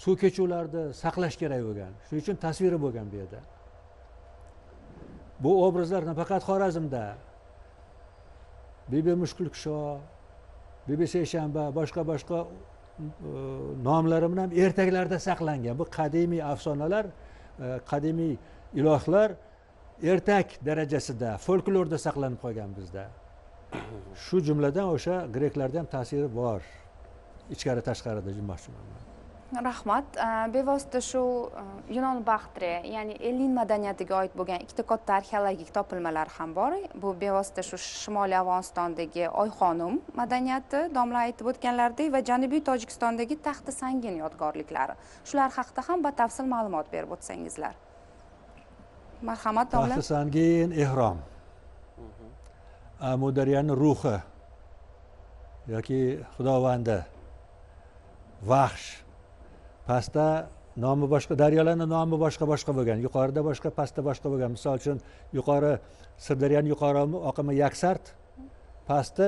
suv kechuvlarni saqlash kerak bo'lgan. Shuning uchun tasviri bo'lgan bu yerda. Bu obrazlar nafaqat Xorazmda, Bibi Mushkulkusho, Bibi Seshanba, boshqa nomlari bilan ertaklarda saqlangan. Bu qadimiy afsonalar, qadimiy ilohlar ertak darajasida, folklorda saqlanib qolgan bizda. Shu jumladan o'sha greklarda ham ta'siri bor. Ichkari tashqarida demoqchiman. Rahmat. Bevosita shu Yunon Baxtre, ya'ni Ellin madaniyatiga oid bo'lgan ikkita katta arxeologik topilmalar ham bor. Bu bevosita shu Shimoliy Afg'onistondagi Oyxonim madaniyati, domla aytib o'tganlaridek, va Janubiy Tojikistondagi Taxti Sangin yodgorliklari. Shular haqida ham batafsil ma'lumot berib o'tsangizlar. Marhamat domla. Taxti Sangin ehrom. Amudaryaning ruhi yoki xudovandi, vahsh. Pastda nomi boshqa, daryolarning nomi boshqa bo'lgan. Yuqorida boshqa, pastda boshqa bo'lgan. Misol uchun, yuqori Sirdaryoning yuqori oqimi Yaksart, pastda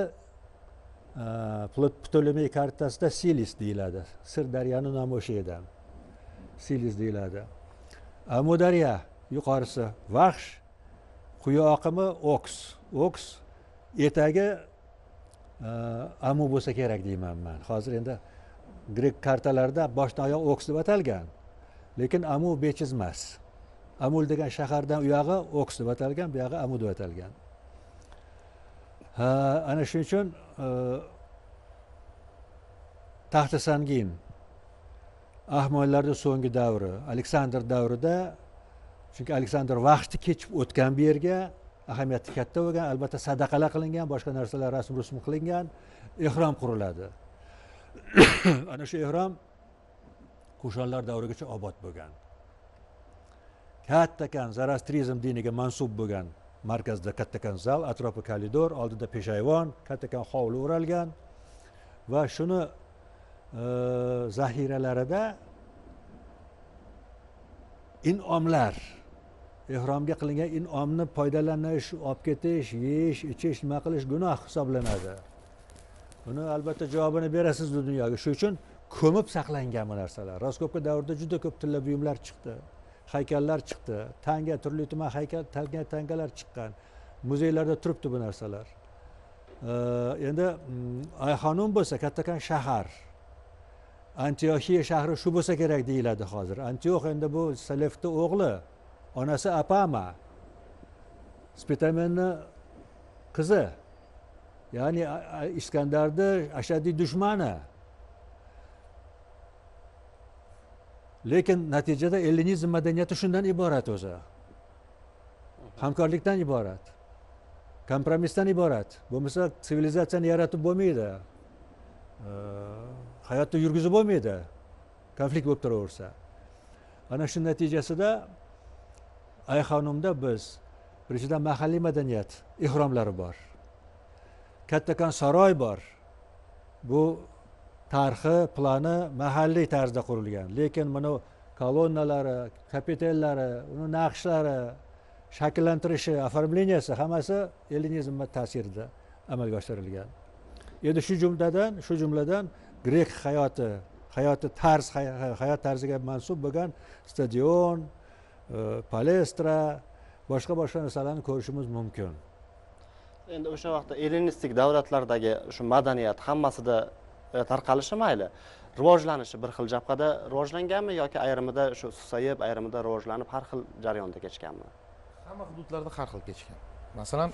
Ptolemey kartasida Silis deyiladi. Sirdaryoning nomi o'sha edi. Silis deyiladi. Amudaryo yuqorisi Vaxsh, quyi oqimi Oks etagi Amu bo'lsa kerak deyman men. Hozir endi grek kartalarda boshdan oyoq Oks deb atalgan. Lekin Amu bechiz emas. Amul degan shahardan u yog'i Oks deb atalgan, bu yog'i Amu deb atalgan. Ana shuning uchun taxti sangin Ahmonlarning so'nggi davri, Aleksandr davrida, chunki Aleksandr Vaxshni kechib o'tgan bu yerga ahamiyati katta bo'lgan, albatta sadaqalar qilingan, boshqa narsalar rasm qilingan, ehrom quriladi. Ana shu ehrom Kushanlar davrigacha obod bo'lgan. Kattakan Zoroastrizm diniga mansub bo'lgan markazda kattakan zal, atrofi koridor, oldida peshayvon, kattakan hovli o'ralgan va shuni zahiralarida in'omlar, ehromga qilingan in'omni foydalanish, olib ketish, yeyish, ichish, nima qilish gunoh hisoblanadi. Buni albatta javobini berasiz dunyoga. Shuning uchun ko'mib saqlangan bu narsalar. Raskopka davrida juda ko'p tilla buyumlar chiqdi, haykallar chiqdi, tanga, turli tuman haykal, tangalar chiqqan. Muzeylarda turibdi bu narsalar. Endi Ayxonum bo'lsa kattakan shahar. Antioxiya shahri shu bo'lsa kerak deyiladi hozir. Antiox endi bu Selevkning o'g'li, onasi Apama, Spitamenning qizi. Ya'ni Iskandarning ashaddiy dushmani. Lekin natijada ellinizm madaniyati shundan iborat o'zi. Hamkorlikdan iborat. Kompromissdan iborat. Bo'lmasa sivilizatsiyani yaratib bo'lmaydi. Hayotni yurgizib bo'lmaydi. Konflikt bo'lib turaversa. Ana shu natijasida Ayxonumda biz birinchidan mahalliy madaniyat ehromlari bor. Kattakan saroy bor. Bu tarixi, plani mahalliy tarzda qurilgan. Lekin mana kolonnalari, kapitellari, uni naqshlari, shakllantirishi, oformleniyasi hammasi ellinizm ta'sirida amalga oshirilgan. Endi shu jumladan grek hayot tarziga mansub bo'lgan stadion, palestra, boshqa narsalarni ko'rishimiz mumkin. Endi o'sha vaqtda ellinistik davlatlardagi shu madaniyat hammasida tarqalishi mayli, rivojlanishi bir xil jabhada rivojlanganmi yoki ayrimida shu susayib, ayrimida rivojlanib har xil jarayonda kechganmi? Hamma hududlarda har xil kechgan. Masalan,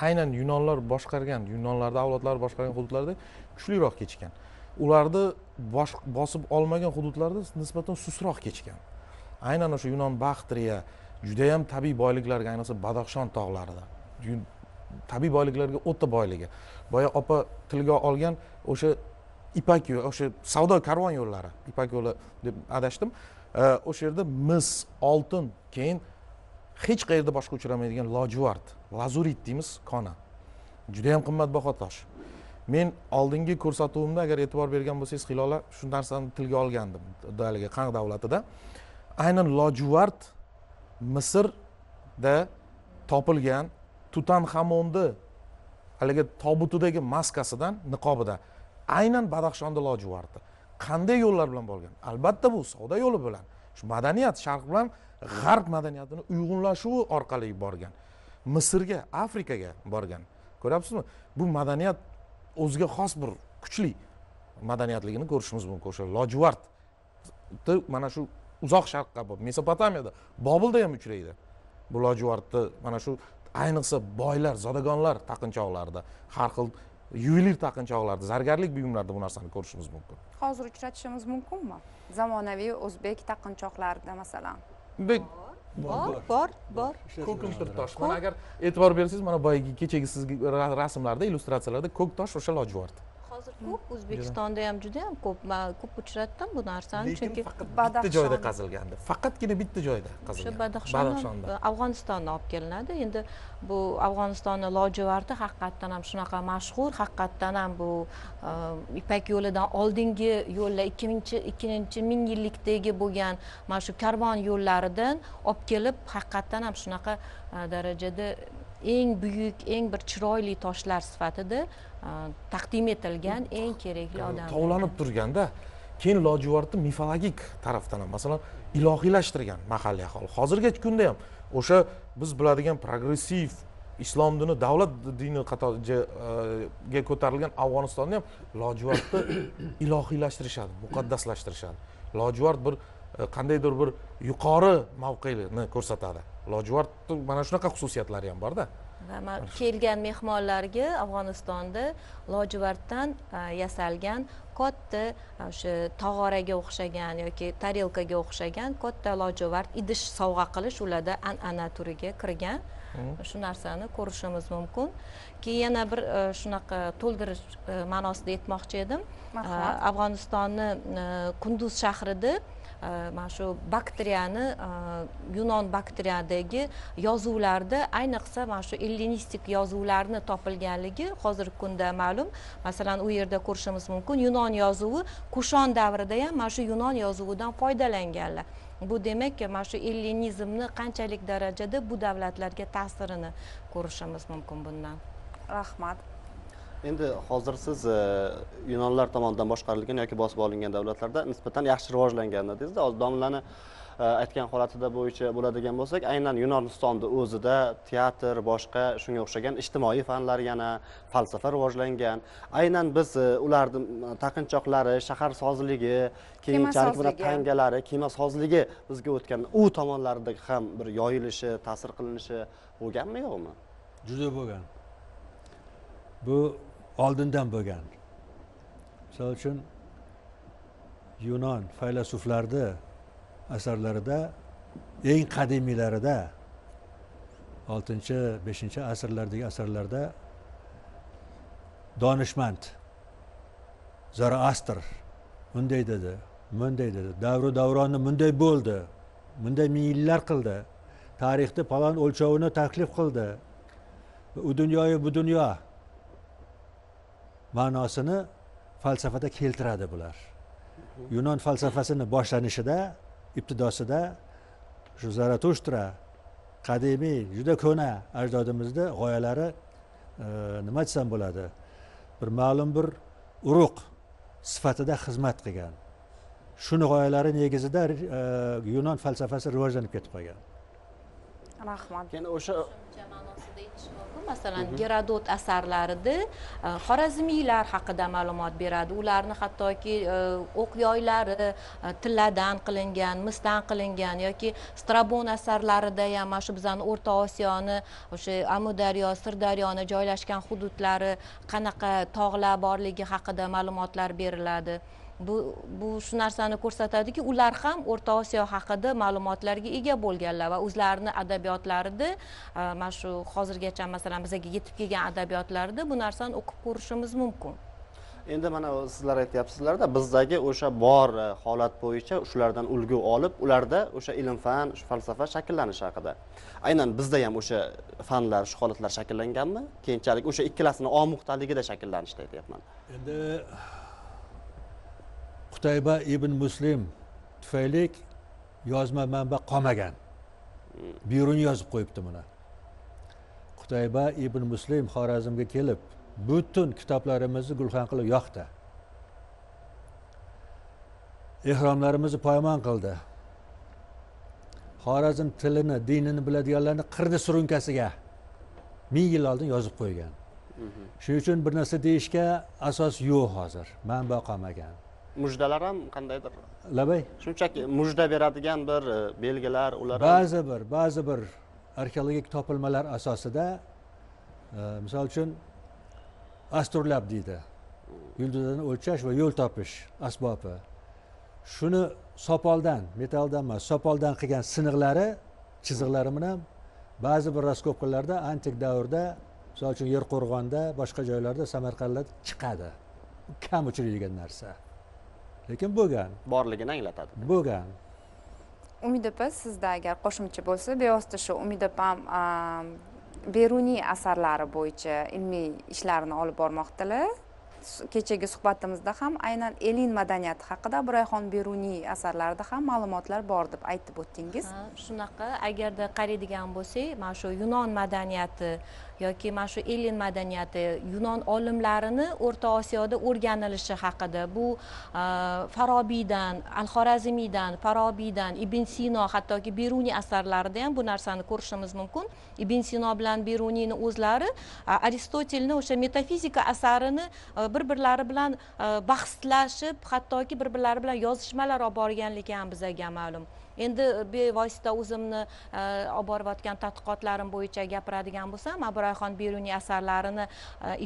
aynan Yunonlar boshqargan, Yunonlarda avlodlari boshqargan hududlarda kuchliroq kechgan. Ularni bosib olmagan hududlarda nisbatan sustroq kechgan. Aynan o'sha Yunon Baxtriya juda ham tabiiy boyliklarga, ayniqsa Badaxshon tog'larida, tabiiy boyliklarga o'ta boyligi. Boya opa tilga olgan o'sha Ipak yo'li, o'sha savdo karvon yo'llari, Ipak yo'li deb adashdim. O'sha yerda mis, oltin, keyin hech qayerda boshqa uchramaydigan lojuvard, lazurit deymiz, kona. Juda ham qimmatbaho tosh. Men oldingi ko'rsatuvimda agar e'tibor bergan bo'lsangiz, Hilola shu narsani tilga olgandim. Haligi Qang davlatida aynan lojuvard Misrda topilgan Tutanxamonni haligi tobutidagi maskasidan, niqobida aynan Badaxshonda lojuvardi. Qanday yo'llar bilan bo'lgan? Albatta bu savdo yo'li bilan. Shu madaniyat Sharq bilan G'arb madaniyatini uyg'unlashuvi orqali borgan. Misrga, Afrikaga borgan. Ko'ryapsizmi? Bu madaniyat o'ziga xos bir kuchli madaniyatligini ko'rishimiz mumkin. O'sha lojuvard mana shu uzoq Sharqqa, Mesopotamiyada, Bobilda ham uchraydi. Bu lojuvardni mana shu ayniqsa boylar, zodagonlar taqinchoqlarida, har xil yuvelir taqinchoqlarda, zargarlik buyumlarida bu narsani ko'rishimiz mumkin. Hozir uchratishimiz mumkinmi? Zamonaviy o'zbek taqinchoqlarida masalan. Bor. Ko'kimtir tosh. Mana agar e'tibor bersangiz, mana boyagi kechagi sizga rasmlarda, illyustratsiyalarda ko'k tosh o'sha lojuvard. Hozir ko'p O'zbekistonda ham juda ham ko'p. Men ko'p uchratdim bu narsani, chunki bitta joyda qazilgandi. Faqatgina bitta joyda qazilgan. Badaxshonda Afg'onistondan olib kelinadi. Endi bu Afg'onistonning lojuvardi haqiqatdan ham shunaqa mashhur, haqiqatdan ham bu Ipak yo'lidan oldingi yo'llar 2-chi mingyillikdagi bo'lgan mana shu karvon yo'llaridan olib kelib, haqiqatdan ham shunaqa darajada eng buyuk, eng bir chiroyli toshlar sifatida taqdim etilgan eng kerakli odam. Tovlanib turganda, keyin lojuvardni mifologik tarafdan ham, masalan, ilohiylashtirgan mahalliy aholi. Hozirgi kunda ham o'sha biz biladigan progressiv islom dini davlat dini qatoriga ko'tarilgan Afg'onistonni ham lojuvardni ilohiylashtirishadi, muqaddaslashtirishadi. Lojuvard bir qandaydir bir yuqori mavqeni ko'rsatadi. Lojuvardni mana shunaqa xususiyatlari ham bor-da. Va kelgan mehmonlarga Afg'onistonda lojuvarddan yasalgan katta o'sha tog'oraga o'xshagan yoki tarelkaga o'xshagan katta lojuvard idish sovg'a qilish ularda an'ana turiga kirgan. Shu narsani ko'rishimiz mumkin. Keyin yana bir shunaqa to'ldirish ma'nosida aytmoqchi edim. Afg'onistonni Kunduz shahrida mana shu bakteriyani Yunon bakteriyadagi yozuvlarda ayniqsa mana shu ellinistik yozuvlarni topilganligi hozirgi kunda ma'lum. Masalan, u yerda ko'rishimiz mumkin Yunon yozuvi Kushon davrida ham mana shu Yunon yozuvidan foydalanganlar. Bu demak, mana shu ellinizmni qanchalik darajada bu davlatlarga ta'sirini ko'rishimiz mumkin bundan. Rahmat. Endi hozir siz Yunonlar tomonidan boshqarilgan yoki bosib olingan davlatlarda nisbatan yaxshi rivojlangan dedingiz-da. Hozir domlani aytgan holatida bo'yicha bo'ladigan bo'lsak, aynan Yunonistonda o'zida teatr, boshqa shunga o'xshagan ijtimoiy fanlar yana falsafa rivojlangan. Aynan biz ularning taqinchoqlari, shahar sozligi, keyinchalik bilan tangalari, kema sozligi bizga o'tgan u tomonlarida ham bir yoyilishi, ta'sir qilinishi bo'lganmi, yo'qmi? Juda bo'lgan. Bu oldindan bo'lgan. Misol uchun Yunon faylasuflarida asarlarida eng qadimiylarida 6-5 asrlardagi asarlarda donishmand Zoroastr bunday dedi, davru davronni bunday bo'ldi, bunday ming yillar qildi, tarixda falon o'lchovini taklif qildi. U dunyoyu bu dunyo ma'nosini falsafada keltiradi bular. Yunon falsafasini boshlanishida, ibtidosida shu Zaratushtra qadimiy, juda ko'na ajdodimizda g'oyalari nima desam bo'ladi? Bir ma'lum bir urug' sifatida xizmat qilgan. Shuni g'oyalari negizida Yunon falsafasi rivojlanib ketib qolgan. Rahmat. Keyin o'sha ma'nosida aytish mumkin. Masalan, Gerodot asarlarida xorazmiylar haqida ma'lumot beradi. Ularni hattoki o'q yoylari tilladan qilingan, misdan qilingan yoki Strabon asarlarida ham mana shu bizning O'rta Osiyoni, o'sha Amudaryo, Sirdaryoni joylashgan hududlari qanaqa tog'lar borligi haqida ma'lumotlar beriladi. Bu shu narsani ko'rsatadiki, ular ham O'rta Osiyo haqida ma'lumotlarga ega bo'lganlar va o'zlarining adabiyotlarida, mana shu hozirgacha masalan bizga yetib kelgan adabiyotlarida bu narsani o'qib ko'rishimiz mumkin. Endi mana sizlar aytyapsizlar-da, bizdagi o'sha bor holat bo'yicha shulardan ulgu olib, ularda o'sha ilm-fan, falsafa shakllanishi haqida. Aynan bizda ham o'sha fanlar, shu holatlar shakllanganmi? Keyinchalik o'sha ikkalasini omuqtaligida shakllanishda aytyapman. Endi Qutayba ibn Muslim tufayli yozma manba qolmagan. Biruni yozib qo'yibdi buni. Qutayba ibn Muslim Xorazmga kelib, butun kitoblarimizni gulxan qilib yoqdi. Ehromlarimizni poymon qildi. Xorazm tilini, dinini biladiganlarni qirdi surunkasiga 1000 yil oldin yozib qo'ygan. Shuning uchun bir narsa deyishga asos yo'q hozir, manba qolmagan. Mujdalar ham qandaydir? Labay. Shunchaki mujda beradigan bir belgilar ular ba'zi bir arxeologik topilmalar asosida misol uchun astrolab deydi. Yulduzlarni o'lchash va yo'l topish asbobi. Shuni sopoldan, metalldan emas, sopoldan qilgan siniqlari, chiziqlari bilan ba'zi bir raskopkalarda antik davrda, misol uchun Yerqo'rg'onda, boshqa joylarda, Samarqandda chiqadi. Kam uchraydigan narsa. Lekin bo'lgan. Borligini anglatadi. Bo'lgan. Umid opa, sizda agar qo'shimcha bo'lsa, bevosita shu Umid opam Beruniy asarlari bo'yicha ilmiy ishlarini olib bormoqdalar. Kechagi suhbatimizda ham aynan Elin madaniyati haqida Ibrayxon Beruniy asarlarida ham ma'lumotlar bor deb aytib o'tdingiz. Shunaqa, agarda qaraydigan bo'lsak, mana shu Yunon madaniyati yoki mana shu Ellen madaniyati, Yunon olimlarini O'rta Osiyoda o'rganilishi haqida, bu Farobiydan, Al-Xorazmiydan, Farobiydan, Ibn Sino, hattoki Beruniy asarlarida ham bu narsani ko'rishimiz mumkin. Ibn Sino bilan Beruniyni o'zlari Aristotelni o'sha metafizika asarini bir-birlari bilan bahslashib, hattoki bir-birlari bilan yozishmalar olib borganligi ham bizga ma'lum. Endi bevosita o'zimni olib borayotgan tadqiqotlarim bo'yicha gapiradigan bo'lsam, Abroyxon Beruniy asarlarini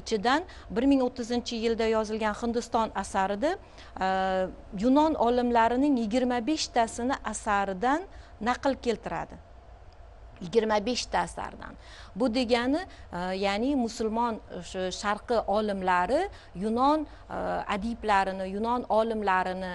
ichidan 1030-yilda yozilgan Hindiston asarida Yunon olimlarining 25tasini asaridan naql keltiradi. 25 ta asardan. Bu degani, ya'ni musulmon sharqi olimlari Yunon adiblarini, Yunon olimlarini,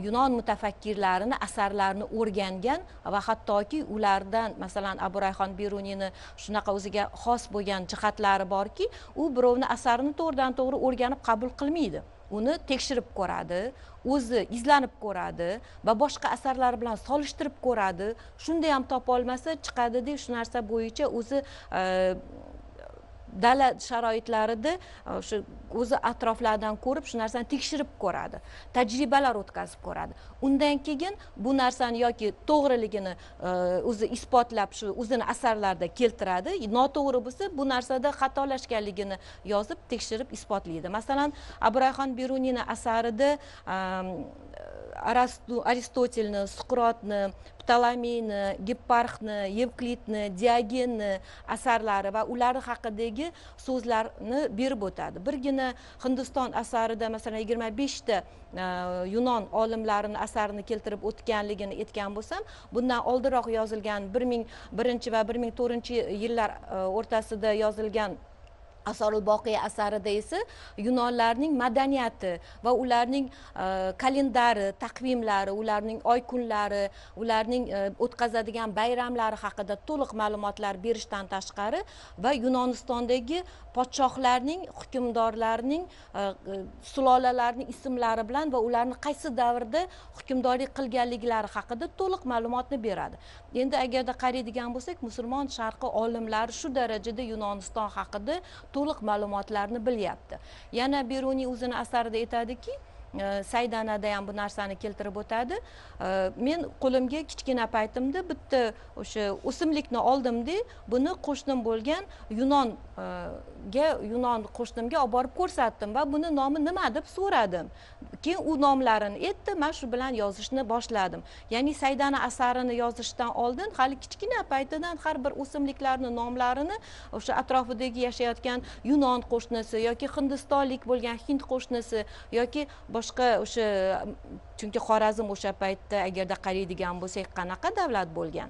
Yunon mutafakkirlarini asarlarini o'rgangan va hattoki ulardan, masalan, Abroyxon Beruniyni shunaqa o'ziga xos bo'lgan jihatlari borki, u birovni asarini to'g'ridan-to'g'ri o'rganib qabul qilmaydi. Uni tekshirib ko'radi, o'zi izlanib ko'radi va boshqa asarlar bilan solishtirib ko'radi. Shunda ham topa olmasa, chiqadida shu narsa bo'yicha o'zi dala sharoitlarida shu o'zi atroflardan ko'rib shu narsani tekshirib ko'radi, tajribalar o'tkazib ko'radi. Undan keyin bu narsani yoki to'g'riligini o'zi isbotlab shu o'zini asarlarida keltiradi, noto'g'ri bo'lsa bu narsada xatolashganligini yozib tekshirib isbotlaydi. Masalan, Abroyxon Beruniyni asarida Aristotelni, Suqrotni, Ptolemeyni, Gipparxni, Yevklidni, Diogenni asarlari va ular haqidagi so'zlarni berib o'tadi. Birgina Hindiston asarida masalan 25 ta Yunon olimlarining asarini keltirib o'tganligini aytgan bo'lsam, bundan oldinroq yozilgan 1001 va 1004-yillar o'rtasida yozilgan Asarul Boqiya asarida esa Yunonlarning madaniyati va ularning kalendari, taqvimlari, ularning oy kunlari, ularning o'tkazadigan bayramlari haqida to'liq ma'lumotlar berishdan tashqari va Yunonistondagi podshohlarning, hukmdorlarning sulolalarining ismlari bilan va ularni qaysi davrda hukmdorlik qilganliklari haqida to'liq ma'lumotni beradi. Endi agarda qaraydigan bo'lsak, musulmon sharqi olimlari shu darajada Yunoniston haqida to'liq ma'lumotlarni bilyapti. Yana Beruniy o'zini asarida aytadiki, Saydanada ham bu narsani keltirib o'tadi. Men qo'limga kichkina paytimda bitta o'sha o'simlikni oldimda, buni qo'shnim bo'lgan Yunon qo'shnimga olib borib ko'rsatdim va buni nomi nima deb so'radim. Keyin u nomlarini aytdi, men shu bilan yozishni boshladim. Ya'ni Saydana asarini yozishdan oldin hali kichkina paytidan har bir o'simliklarning nomlarini o'sha atrofidagi yashayotgan Yunon qo'shnisi yoki Hindistonlik bo'lgan Hind qo'shnisi yoki boshqa o'sha, chunki Xorazm o'sha paytda agarda qaraydigan bo'lsak qanaqa davlat bo'lgan?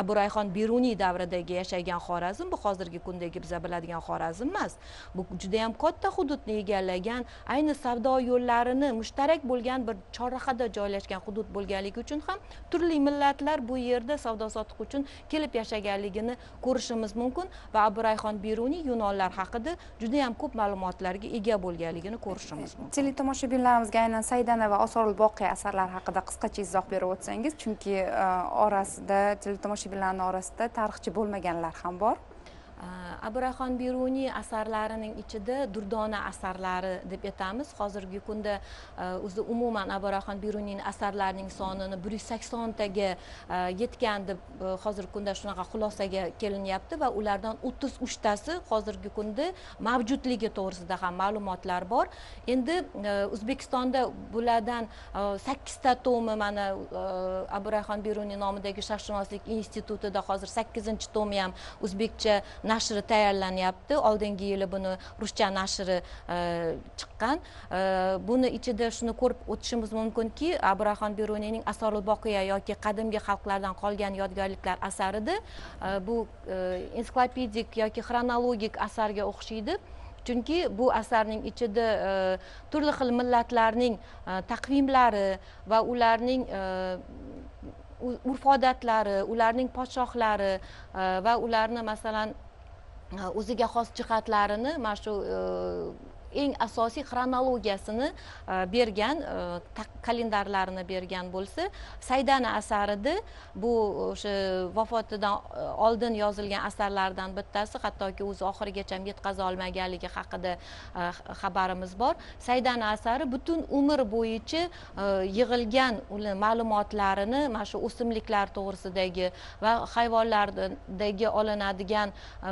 Abroyxon Beruniy davridagi yashagan Xorazm bu hozirgi kundagi biz biladigan Xorazm emas. Bu juda ham katta hududni egallagan, ayni savdo yo'llarini mushtarak bo'lgan bir chorrahada joylashgan hudud bo'lganligi uchun ham turli millatlar bu yerda savdo sotiq uchun kelib yashaganligini ko'rishimiz mumkin va Abroyxon Beruniy Yunonlar haqida juda ham ko'p ma'lumotlarga ega bo'lganligini ko'rishimiz mumkin. Teletomoshabinlarimizga aynan Saydana va Asarul Boqiya asarlar haqida qisqacha izoh berib o'tsangiz, chunki orasida teletomoshabinlarning orasida tarixchi bo'lmaganlar ham bor. Abroyxon Beruniy asarlarining ichida Durdona asarlari deb aytamiz. Hozirgi kunda o'zi umuman Abroyxon Beruniyning asarlarining sonini 180 taga yetgan deb hozirgi kunda shunaqa xulosaga kelinyapti va ulardan 33 tasi hozirgi kunda mavjudligi to'g'risida ham ma'lumotlar bor. Endi O'zbekistonda bulardan 8 ta tomi mana Abroyxon Beruniy nomidagi Sharqshunoslik institutida hozir 8-tomi ham o'zbekcha nashri tayyorlanyapti. Oldingi yili buni ruscha nashri chiqqan. Buni ichida shuni ko'rib o'tishimiz mumkinki, Abroyxon Beruniyning Asarul Boqiya yoki qadimgi xalqlardan qolgan yodgorliklar asarida bu ensiklopedik yoki xronologik asarga o'xshaydi. Chunki bu asarning ichida turli xil millatlarning taqvimlari va ularning urf-odatlari, ularning podshohlari va ularni masalan o'ziga xos jihatlarini mana shu eng asosiy xronologiyasini bergan, kalendarlarini bergan bo'lsa, Saydani asarida bu o'sha vafotidan oldin yozilgan asarlardan bittasi, hattoki o'zi oxirigacha yetkaza olmaganligi haqida xabarimiz bor. Saydani asari butun umr bo'yicha yig'ilgan ma'lumotlarini mana shu o'simliklar to'g'risidagi va hayvonlardagi olinadigan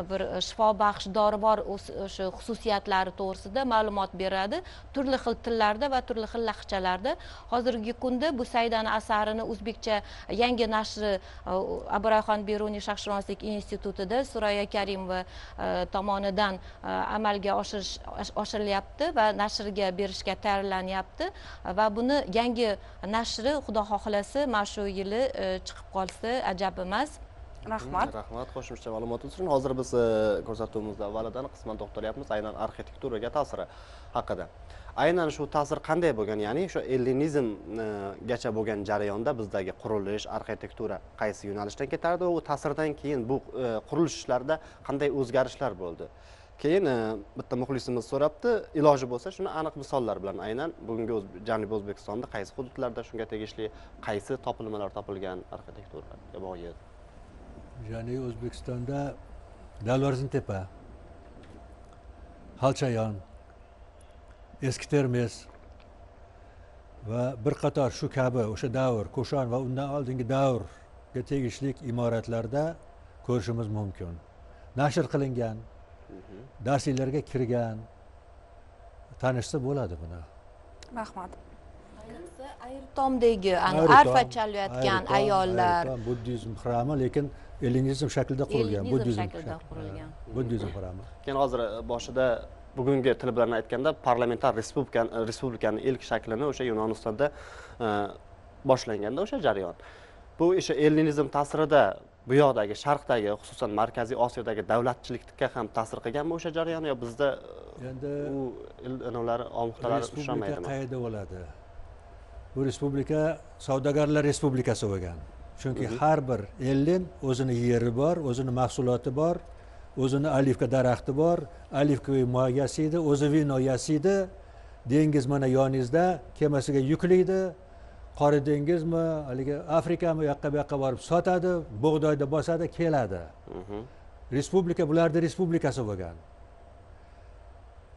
bir shifobaxsh dorivor o'sha xususiyatlari to'g'risida ma'lumot beradi, turli xil tillarda va turli xil lahjalarda. Hozirgi kunda bu Saydani asarini o'zbekcha yangi nashri Abdurayhon Beruniy Sharqshunoslik institutida Suraya Karimova tomonidan amalga oshirilyapti va nashrga berishga tayyorlanyapti va buni yangi nashri xudo xohlasa mana shu yili chiqib qolsa ajab emas. Rahmat. Rahmat qo'shimcha ma'lumot uchun. Hozir biz ko'rsatuvimizda avvalidan qisman to'xtalyapmiz aynan arxitekturaga ta'siri haqida. Aynan shu ta'sir qanday bo'lgan, ya'ni shu ellinizmgacha bo'lgan jarayonda bizdagi qurilish, arxitektura qaysi yo'nalishdan ketardi, u ta'sirdan keyin bu qurilish ishlarida qanday o'zgarishlar bo'ldi? Keyin bitta muxlisimiz so'rabdi, iloji bo'lsa shuni aniq misollar bilan aynan bugungi Janubiy O'zbekistonda qaysi hududlarda shunga tegishli qaysi topilmalar topilgan arxitekturaga oid? Janubiy O'zbekistonda Dalvarzintepa, Halchayon, Eski Termiz va bir qator shu kabi o'sha davr, Qo'shon va undan oldingi davrga tegishli imoratlarda ko'rishimiz mumkin. Nashr qilingan, darsliklarga kirgan, tanishsa bo'ladi buni. Rahmat. Ayniqsa Ayrtomdagi arfa chalayotgan ayollar, buddizm xrami, lekin ellinizm shaklida qurilgan, buddizm shaklida qurilgan. Buddizm xrami. Keyin hozir boshida bugungi til bilan aytganda parlamentar respublikani ilk shaklini o'sha Yunonistonda boshlanganda o'sha jarayon. Bu o'sha ellinizm ta'sirida bu yoqdagi sharqdagi, xususan Markaziy Osiyodagi davlatchilikka ham ta'sir qilganmi o'sha jarayon, yo bizda endi u anovlari omuqtalari respublika qayerda bo'ladi? Bu respublika savdogarlar respublikasi bo'lgan. Chunki har bir elin o'zini yeri bor, o'zini mahsuloti bor, o'zini alifka daraxti bor, alifko'y moy yasaydi, o'zi vino yasaydi, dengiz mana yoningizda kemasiga yuklaydi, qora dengizmi, haligi Afrikami bu yoqqa borib sotadi, bug'doyda bosadi, keladi. Respublika bularning respublikasi bo'lgan.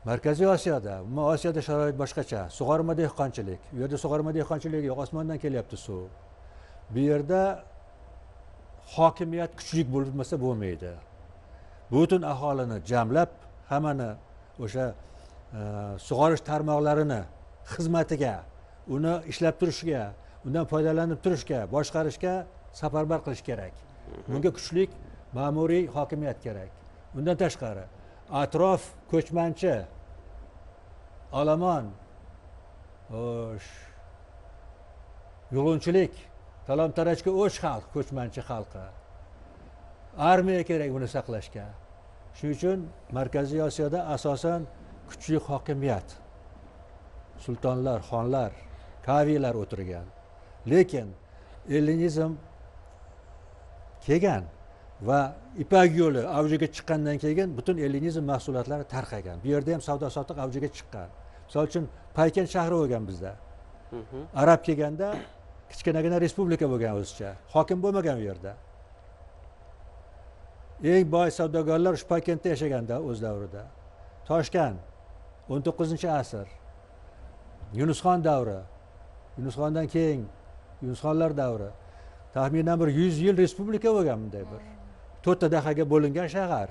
Markaziy Osiyoda, Osiyoda sharoit boshqacha, sug'orma dehqonchilik. U yerda sug'orma dehqonchilik yo'q, osmondan kelyapti suv. Bu yerda hokimiyat kuchli bo'lmasa bo'lmaydi. Butun aholini jamlab, hammani o'sha sug'orish tarmoqlarini xizmatiga, uni ishlab turishga, undan foydalanib turishga, boshqarishga safarbar qilish kerak. Bunga kuchli ma'muriy hokimiyat kerak. Undan tashqari atrof ko'chmanchi, olomon, yo'g'inchilik, talon-tarajga o'ch xalq, ko'chmanchi xalqi. Armiya kerak buni saqlashga. Shuning uchun Markaziy Osiyoda asosan kuchli hokimiyat, sultonlar, xonlar, kaviylar o'tirgan. Lekin ellinizm kelgan va Ipak yo'li avjiga chiqqandan keyin butun ellinizm mahsulotlari tarqagan. Bu yerda ham savdo sotiq avjiga chiqqan. Misol uchun Paykent shahri bo'lgan bizda. Arab kelganda kichkinagina respublika bo'lgan o'zicha. Hokim bo'lmagan bu yerda. Eng boy savdogarlar shu Paykentda yashaganda o'z davrida. Toshkent 19-asr. Yunusxon davri. Yunusxondan keyin Yunusxonlar davri. Taxminan bir 100 yil respublika bo'lgan bunday bir. 4 ta dahaga bo'lingan shahar.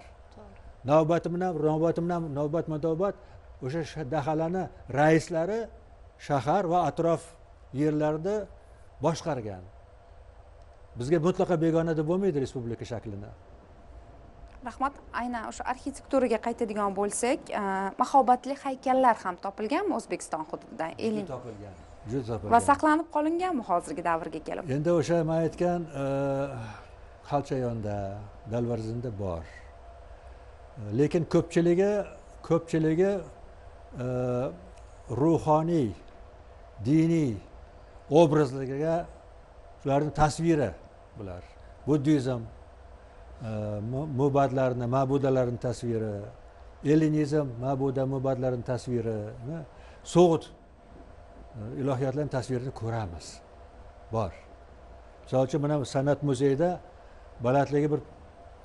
Navbat o'sha dahalarni raislari shahar va atrof yerlarni boshqargan. Bizga mutlaqo begona deb bo'lmaydi respublika shaklini. Rahmat. Aynan o'sha arxitekturaga qaytadigan bo'lsak, mahobatli haykallar ham topilganmi O'zbekiston hududida? Topilgan. Juda topilgan. Va saqlanib qolinganmi hozirgi davrga kelib? Endi o'sha men aytgan Halchayonda, Dalvarzinda bor. Lekin ko'pchiligi ruhoniy, diniy obrazlarga ularning tasviri bular. Buddizm, mubadlarni, ma'budalarning tasviri, ellinizm ma'buda mubadlarning tasvirini, so'g'ut ilohiyatlarning tasvirini ko'ramiz. Bor. Misol uchun mana san'at muzeyida balandligi bir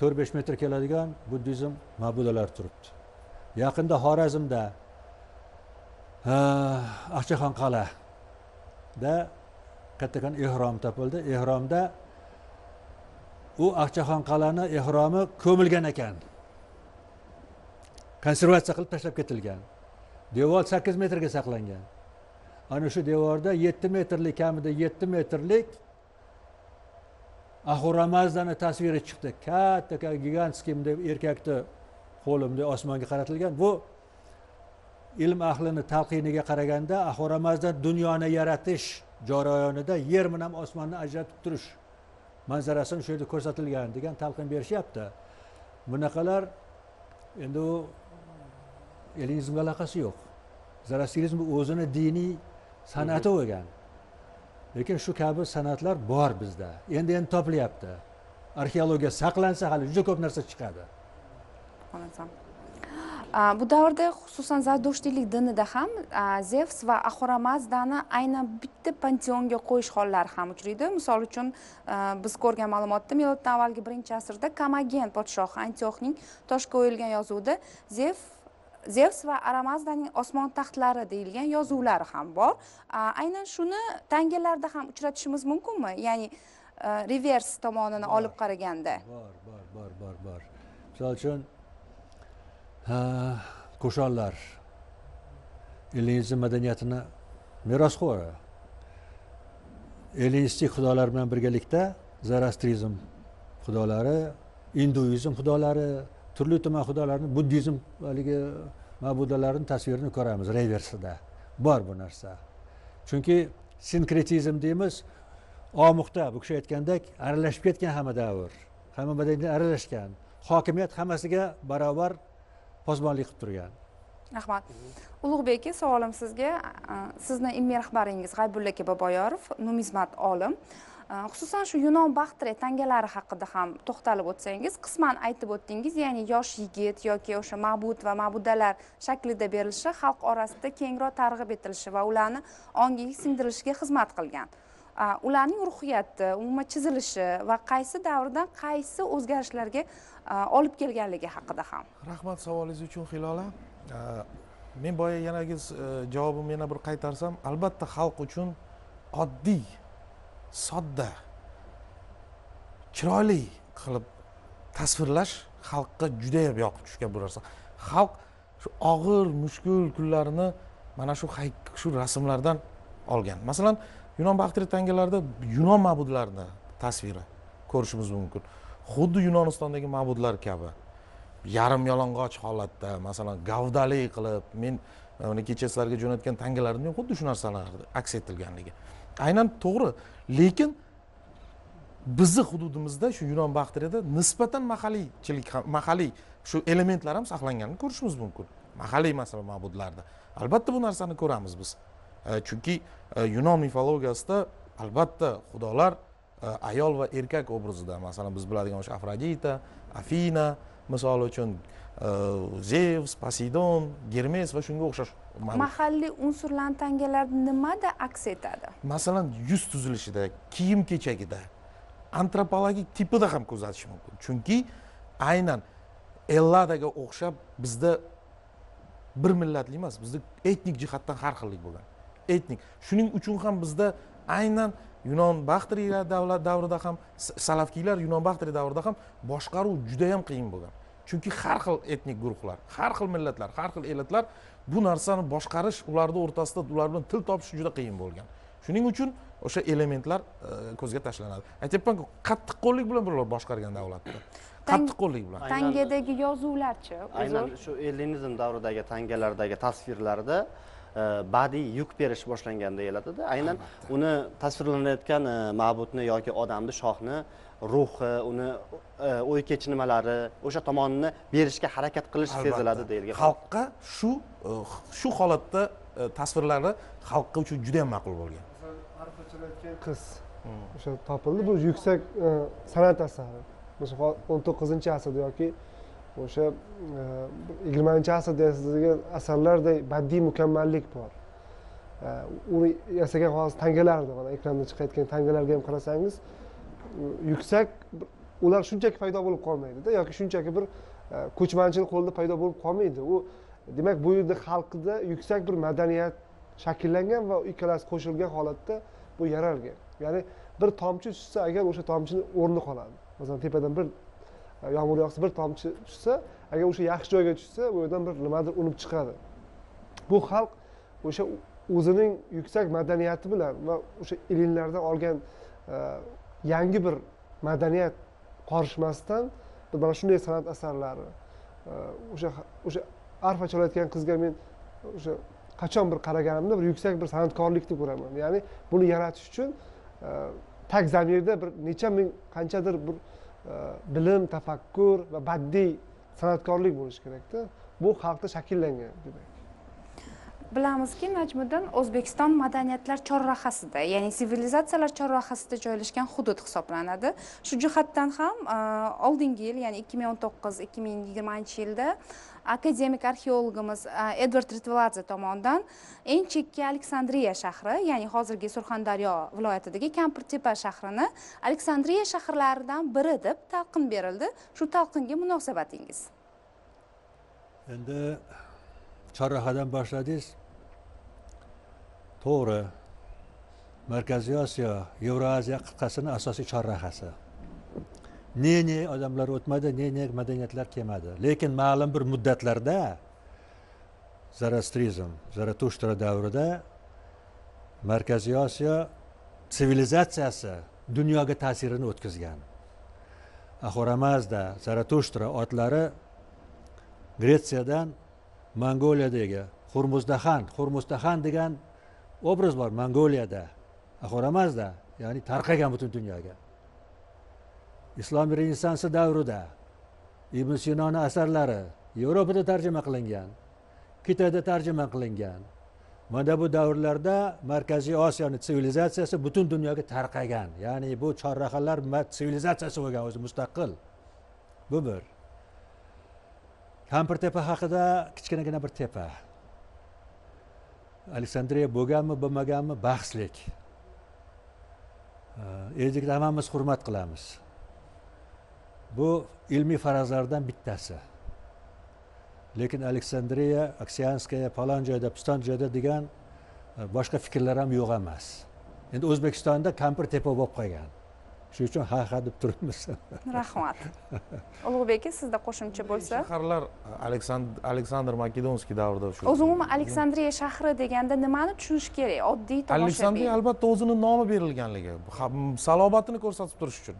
4-5 metr keladigan buddizm ma'budalar turibdi. Yaqinda Xorazmda Aqchaxon qal'ada kattakon ehrom topildi. Ehromda u Aqchaxon qal'ani ehromi ko'milgan ekan. Konservatsiya qilib tashlab ketilgan. Devor 8 metrga saqlangan. Ana shu devorda 7 metrlik, kamida 7 metrlik Ahura Mazdani tasviri chiqdi. Katta gigantskiy deb erkakni qo'li bunday osmonga qaratilgan. Bu ilm ahlini talqiniga qaraganda Ahura Mazda dunyoni yaratish jarayonida yer bilan osmonni ajratib turish manzarasini shu yerda ko'rsatilgan degan talqin berishyapti. Bunaqalar endi u elingizga aloqasi yo'q. Zoroastrizm o'zini diniy san'ati bo'lgan. Lekin shu kabi san'atlar bor bizda. Endi topilyapti. Arxeologiya saqlansa hali juda ko'p narsa chiqadi. Bu davrda xususan Zardushtiylik dinida ham Zevs va Ahura Mazdani aynan bitta panteonga qo'yish hollari ham uchraydi. Misol uchun biz ko'rgan ma'lumotda miloddan avvalgi 1-asrda Kamagen podshohi Antioxning toshga qo'yilgan yozuvida Zevs va Aramazdaning osmon taxtlari deyilgan yozuvlari ham bor. Aynan shuni tangalarda ham uchratishimiz mumkinmi? Ya'ni revers tomonini olib qaraganda. Bor. Misol uchun Kushanlar ellinizm madaniyatini merosxo'ri. Ellinistik xudolar bilan birgalikda Zoroastrizm xudolari, Hinduizm xudolari, turli tuman xudolarni, buddizm haligi ma'budalarining tasvirini ko'ramiz reversida. Bor bu narsa. Chunki sinkretizm deymiz, omuqda bu kishi aytgandek aralashib ketgan hamma davr. Hamma madaniyatlar aralashgan. Hokimiyat hammasiga barobar posbonlik qilib turgan. Rahmat. Ulug'bek aka, savolim sizga. Sizni ilmiy rahbaringiz G'aybulla aka Boboyorov, numizmat olim. Xususan shu Yunon baxtri tangalari haqida ham to'xtalib o'tsangiz, qisman aytib o'tdingiz, ya'ni yosh yigit yoki o'sha ma'bud va ma'budalar shaklida berilishi xalq orasida kengroq targ'ib etilishi va ularni ongiga singdirilishiga xizmat qilgan. Ularning ruhiyati, umuman chizilishi va qaysi davrdan qaysi o'zgarishlarga olib kelganligi haqida ham. Rahmat savolingiz uchun Hilola. Men boya yanagi javobimni yana bir qaytarsam, albatta xalq uchun oddiy, sodda, chiroyli qilib tasvirlash xalqqa juda ham yoqib tushgan bu narsa. Xalq shu og'ir, mushkul kunlarini mana shu rasmlardan olgan. Masalan, Yunon baxtri tangalarida Yunon ma'budlarini tasviri ko'rishimiz mumkin. Xuddi Yunonistondagi ma'budlar kabi yarim yalang'och holatda, masalan, gavdali qilib, men uni kecha sizlarga jo'natgan tangalarning xuddi shu narsalar aks etilganligi. Aynan to'g'ri, lekin bizni hududimizda shu Yunon baxtrida nisbatan mahalliy shu elementlar ham saqlanganini ko'rishimiz mumkin. Mahalliy masalan ma'budlarda. Albatta bu narsani ko'ramiz biz. Chunki Yunon mifologiyasida albatta xudolar ayol va erkak obrazida, masalan biz biladigan o'sha Afrodita, Afina, misol uchun Zevs, Poseidon, Germes va shunga o'xshash mahalliy unsurlar tangalarda nimada aks etadi? Masalan, yuz tuzilishida, kiyim kechagida, antropologik tipida ham kuzatish mumkin. Chunki aynan Elladaga o'xshab bizda bir millatli emas, bizda etnik jihatdan har xillik bo'lgan. Etnik. Shuning uchun ham bizda aynan Yunon baxtrilar davrida ham, salafkiylar Yunon baxtri davrida ham boshqaruv juda ham qiyin bo'lgan. Chunki har xil etnik guruhlar, har xil millatlar, har xil elatlar bu narsani boshqarish, ularning o'rtasida ular bilan til topish juda qiyin bo'lgan. Shuning uchun o'sha elementlar ko'zga tashlanadi. Aytayapman-ku, qattiqqo'llik bilan bular boshqargan davlatda. Qattiqqo'llik bilan. Tangadagi yozuvlarchi? Aynan shu ellinizm davridagi tangalardagi tasvirlarda badiiy yuk berish boshlangan deyiladida. Aynan uni tasvirlanayotgan ma'budni yoki odamni, shohni ruhi, uni o'y kechirmalari, o'sha tomonini berishga harakat qilish seziladi deyilgan. Xalqqa shu holatda tasvirlari xalqqa uchun juda ham ma'qul bo'lgan. Arpachalayotgan qiz o'sha topildi. Bu yuksak san'at asari. Masalan 19-asrda yoki o'sha 20-asrda yasalgan asarlardek badiiy mukammallik bor. Uni yasagan hozir tangalardi, mana ekranda chiqayotgan tangalarga ham qarasangiz, yuksak ular shunchaki paydo bo'lib qolmaydi-da, yoki shunchaki bir ko'chmanchining qo'lida paydo bo'lib qolmaydi. U demak bu yerda xalqida yuksak bir madaniyat shakllangan va ikkalasi qo'shilgan holatda bu yaralgan. Ya'ni bir tomchi tushsa, agar o'sha tomchining o'rni qoladi. Masalan, tepadan bir yomg'ir yog'sa, bir tomchi tushsa, agar o'sha yaxshi joyga tushsa, u yerdan bir nimadir unib chiqadi. Bu xalq o'sha o'zining yuksak madaniyati bilan va o'sha ilmlardan olgan yangi bir madaniyat qorishmasdan mana shunday san'at asarlari, o'sha arfa chalayotgan qizga men o'sha qachon bir qaraganimda bir yuksak bir san'atkorlikni ko'raman. Ya'ni buni yaratish uchun tag zamirda bir necha ming qanchadir bir bilim, tafakkur va badiiy san'atkorlik bo'lishi kerakda. Bu xalqda shakllangan demak. Bilamizki, Najmiddin O'zbekiston madaniyatlar chorrahasida, ya'ni sivilizatsiyalar chorrahasida joylashgan hudud hisoblanadi. Shu jihatdan ham oldingi yil, ya'ni 2019-2020-yilda akademik arxeologimiz Edvard Ritveladze tomonidan eng chekka Aleksandriya shahri, ya'ni hozirgi Surxondaryo viloyatidagi Kampirtepa shahrini Aleksandriya shaharlaridan biri deb talqin berildi. Shu talqinga munosabatingiz? Endi chorrahadan boshladingiz. To'g'ri. Markaziy Osiyo, Yevroasiyo qit'asining asosiy chorrahasi. Ne odamlar o'tmadi, ne madaniyatlar kelmadi. Lekin ma'lum bir muddatlarda Zoroastrizm, Zaratushtra davrida Markaziy Osiyo sivilizatsiyasi dunyoga ta'sirini o'tkazgan. Ahura Mazda, Zaratushtra otlari Gretsiyadan Mongoliyadagi Xurmuzdaxan degan obraz bor Mongoliyada. Ahura Mazda, ya'ni tarqagan butun dunyoga. Islom Renessansi davrida Ibn Sinoning asarlari Yevropada tarjima qilingan, Kitayda tarjima qilingan. Mana bu davrlarda Markaziy Osiyoning sivilizatsiyasi butun dunyoga tarqagan. Ya'ni bu chorrahalar sivilizatsiyasi bo'lgan, o'zi mustaqil. Bu bir. Kampirtepa haqida kichkinagina bir tepa. Aleksandriya bo'lganmi, bo'lmaganmi bahslik. Ellikda hammamiz hurmat qilamiz. Bu ilmiy farazlardan bittasi. Lekin Aleksandriya, Aksianskaya, falon joyda, piston joyda degan boshqa fikrlar ham yo'q emas. Endi O'zbekistonda Kampirtepa bo'lib qolgan. Shuning uchun ha deb turibmiz. Rahmat. Ulug'bek, sizda qo'shimcha bo'lsa? Shaharlar Aleksandr Makedonskiy davrida shu. O'zi umuman Aleksandriya shahri deganda nimani tushunish kerak? Oddiy tomoshabin. Aleksandriya albatta o'zining nomi berilganligi, salobatini ko'rsatib turish uchun.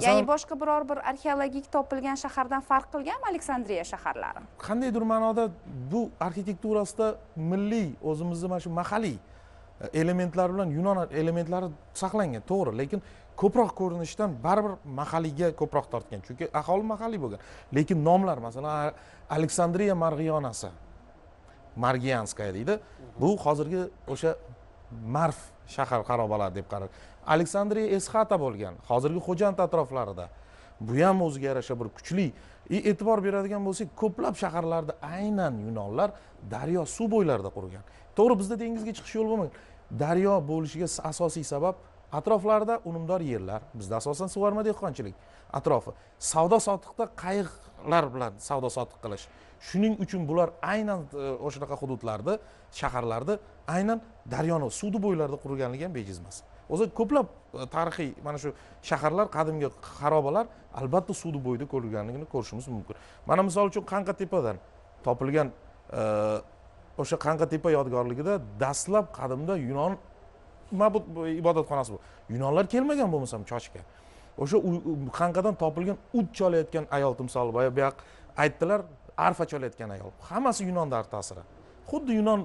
Ya'ni boshqa biror bir arxeologik topilgan shahardan farq qilganmi Aleksandriya shaharlari? Qandaydir ma'noda bu arxitekturasida milliy, o'zimizning mana shu mahalliy elementlar bilan Yunon elementlari saqlangan, to'g'ri, lekin ko'proq ko'rinishdan baribir mahalliyga ko'proq tortgan. Chunki aholi mahalliy bo'lgan. Lekin nomlar, masalan, Aleksandriya Margionasi, Margianskaya deydi. Bu hozirgi o'sha Marf shahar xarobalari deb qarang. Aleksandriya Esxata bo'lgan, hozirgi Xo'jand atroflarida. Bu ham o'ziga yarasha bir kuchli. E'tibor beradigan bo'lsak, ko'plab shaharlarda aynan Yunonlar daryo suv bo'ylarida qurgan. To'g'ri, bizda dengizga chiqish yo'l bo'lmagan. Daryo bo'lishiga asosiy sabab atroflarda unumdor yerlar, bizda asosan sug'orma dehqonchilik atrofi. Savdo sotiqda qayiqlar bilan savdo sotiq qilish. Shuning uchun bular aynan o'shaqa hududlarda, shaharlarda aynan daryoni suvdi bo'ylarida qurganligi ham bejiz emas. O'zi ko'plab tarixiy mana shu shaharlar, qadimgi xarobalar albatta suvdi bo'yida ko'rilganligini ko'rishimiz mumkin. Mana misol uchun Qanqatepadan topilgan o'sha Qanqatepa yodgorligida dastlab qadimda Yunon ma'bud ibodatxonasi bu. Yunonlar kelmagan bo'lmasam chochga. O'sha Qanqadan topilgan ud cholayotgan ayol timsoli bu yoq aytdilar, arfa cholayotgan ayol. Hammasi Yunonda ta'siri. Xuddi Yunon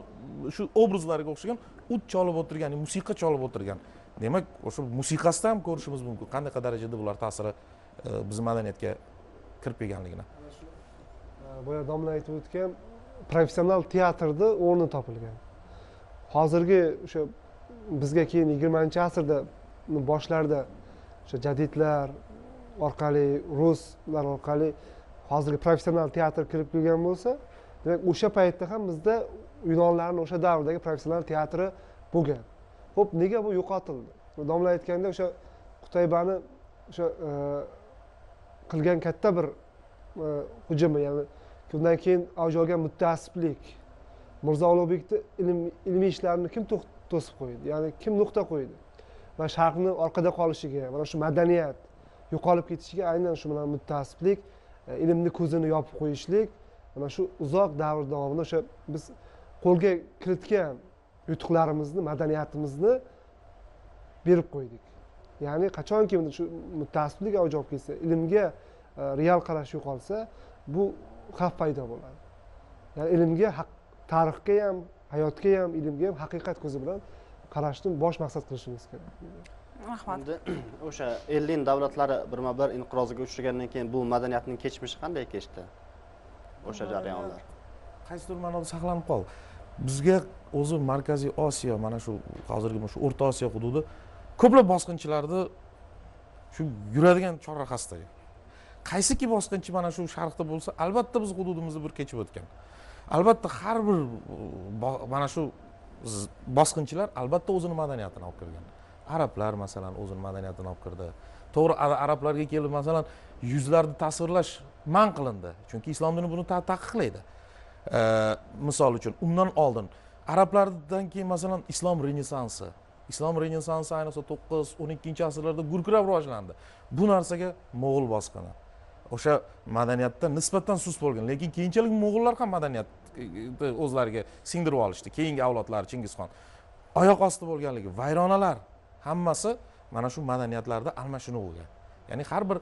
shu obrazlariga o'xshagan ud cholib o'tirgan, musiqa cholib o'tirgan. Demak, o'sha musiqasida ham ko'rishimiz mumkin qanday darajada bular ta'siri bizning madaniyatga kirib kelganligini. Boya domla aytib o'tgan professional teatrda o'rni topilgan. Hozirgi o'sha bizga keyin 20-asrda boshlarida o'sha jadidlar orqali, ruslar orqali hozirgi professional teatr kirib kelgan bo'lsa, demak o'sha paytda ham bizda yunonlarning o'sha davrdagi professional teatri bo'lgan. Xo'p, nega bu yo'qotildi? Domla aytganda o'sha Qutaybani o'sha qilgan katta bir hujumi, ya'ni undan keyin avj olgan mutaassiblik, Mirzo Ulug'bekni ilmiy ishlarini kim to'sib qo'ydi? Ya'ni kim nuqta qo'ydi? Va sharqni orqada qolishiga, mana shu madaniyat yo'qolib ketishiga aynan shu bilan mutaassiblik, ilmni ko'zini yopib qo'yishlik, mana shu uzoq davr davomida o'sha biz qo'lga kiritgan yutuqlarimizni, madaniyatimizni berib qo'ydik. Ya'ni qachonki shu mutaassiblik avj olib ketsa, ilmga real qarash yo'qolsa, bu xavf paydo bo'ladi. Ya'ni ilmga, tarixga ham, hayotga ham, ilmga ham haqiqat ko'zi bilan qarashni bosh maqsad qilishimiz kerak. Rahmat. Endi o'sha elin davlatlari birma-bir inqiroziga uchragandan keyin bu madaniyatning kechmishi qanday kechdi? O'sha jarayonlar. Qaysidir ma'noda saqlanib qoldi. Bizga o'zi Markaziy Osiyo, mana shu hozirgi shu O'rta Osiyo hududi ko'plab bosqinchilarni shu yuradigan chorrahasida. Qaysiki bosqinchi mana shu sharqda bo'lsa, albatta biz hududimizni bir kechib o'tgan. Albatta har bir mana shu bosqinchilar albatta o'zining madaniyatini olib kirgan. Arablar masalan o'zining madaniyatini olib kirdi. To'g'ri, arablarga kelib masalan yuzlarni tasvirlash man qilindi, chunki islom dini buni taqiqlaydi. Misol uchun undan oldin arablardan keyin masalan islom renessansi ayniqsa 9-12 asrlarda gurkirab rivojlandi. Bu narsaga mo'g'ul bosqini o'sha madaniyatda nisbatan sust bo'lgan, lekin keyinchalik mo'g'ullar ham madaniyatni o'zlariga singdirib olishdi. Keyingi avlodlar Chingizxon oyoq osti bo'lganligi, vayronalar hammasi mana shu madaniyatlarda almashinuv bo'lgan. Ya'ni har bir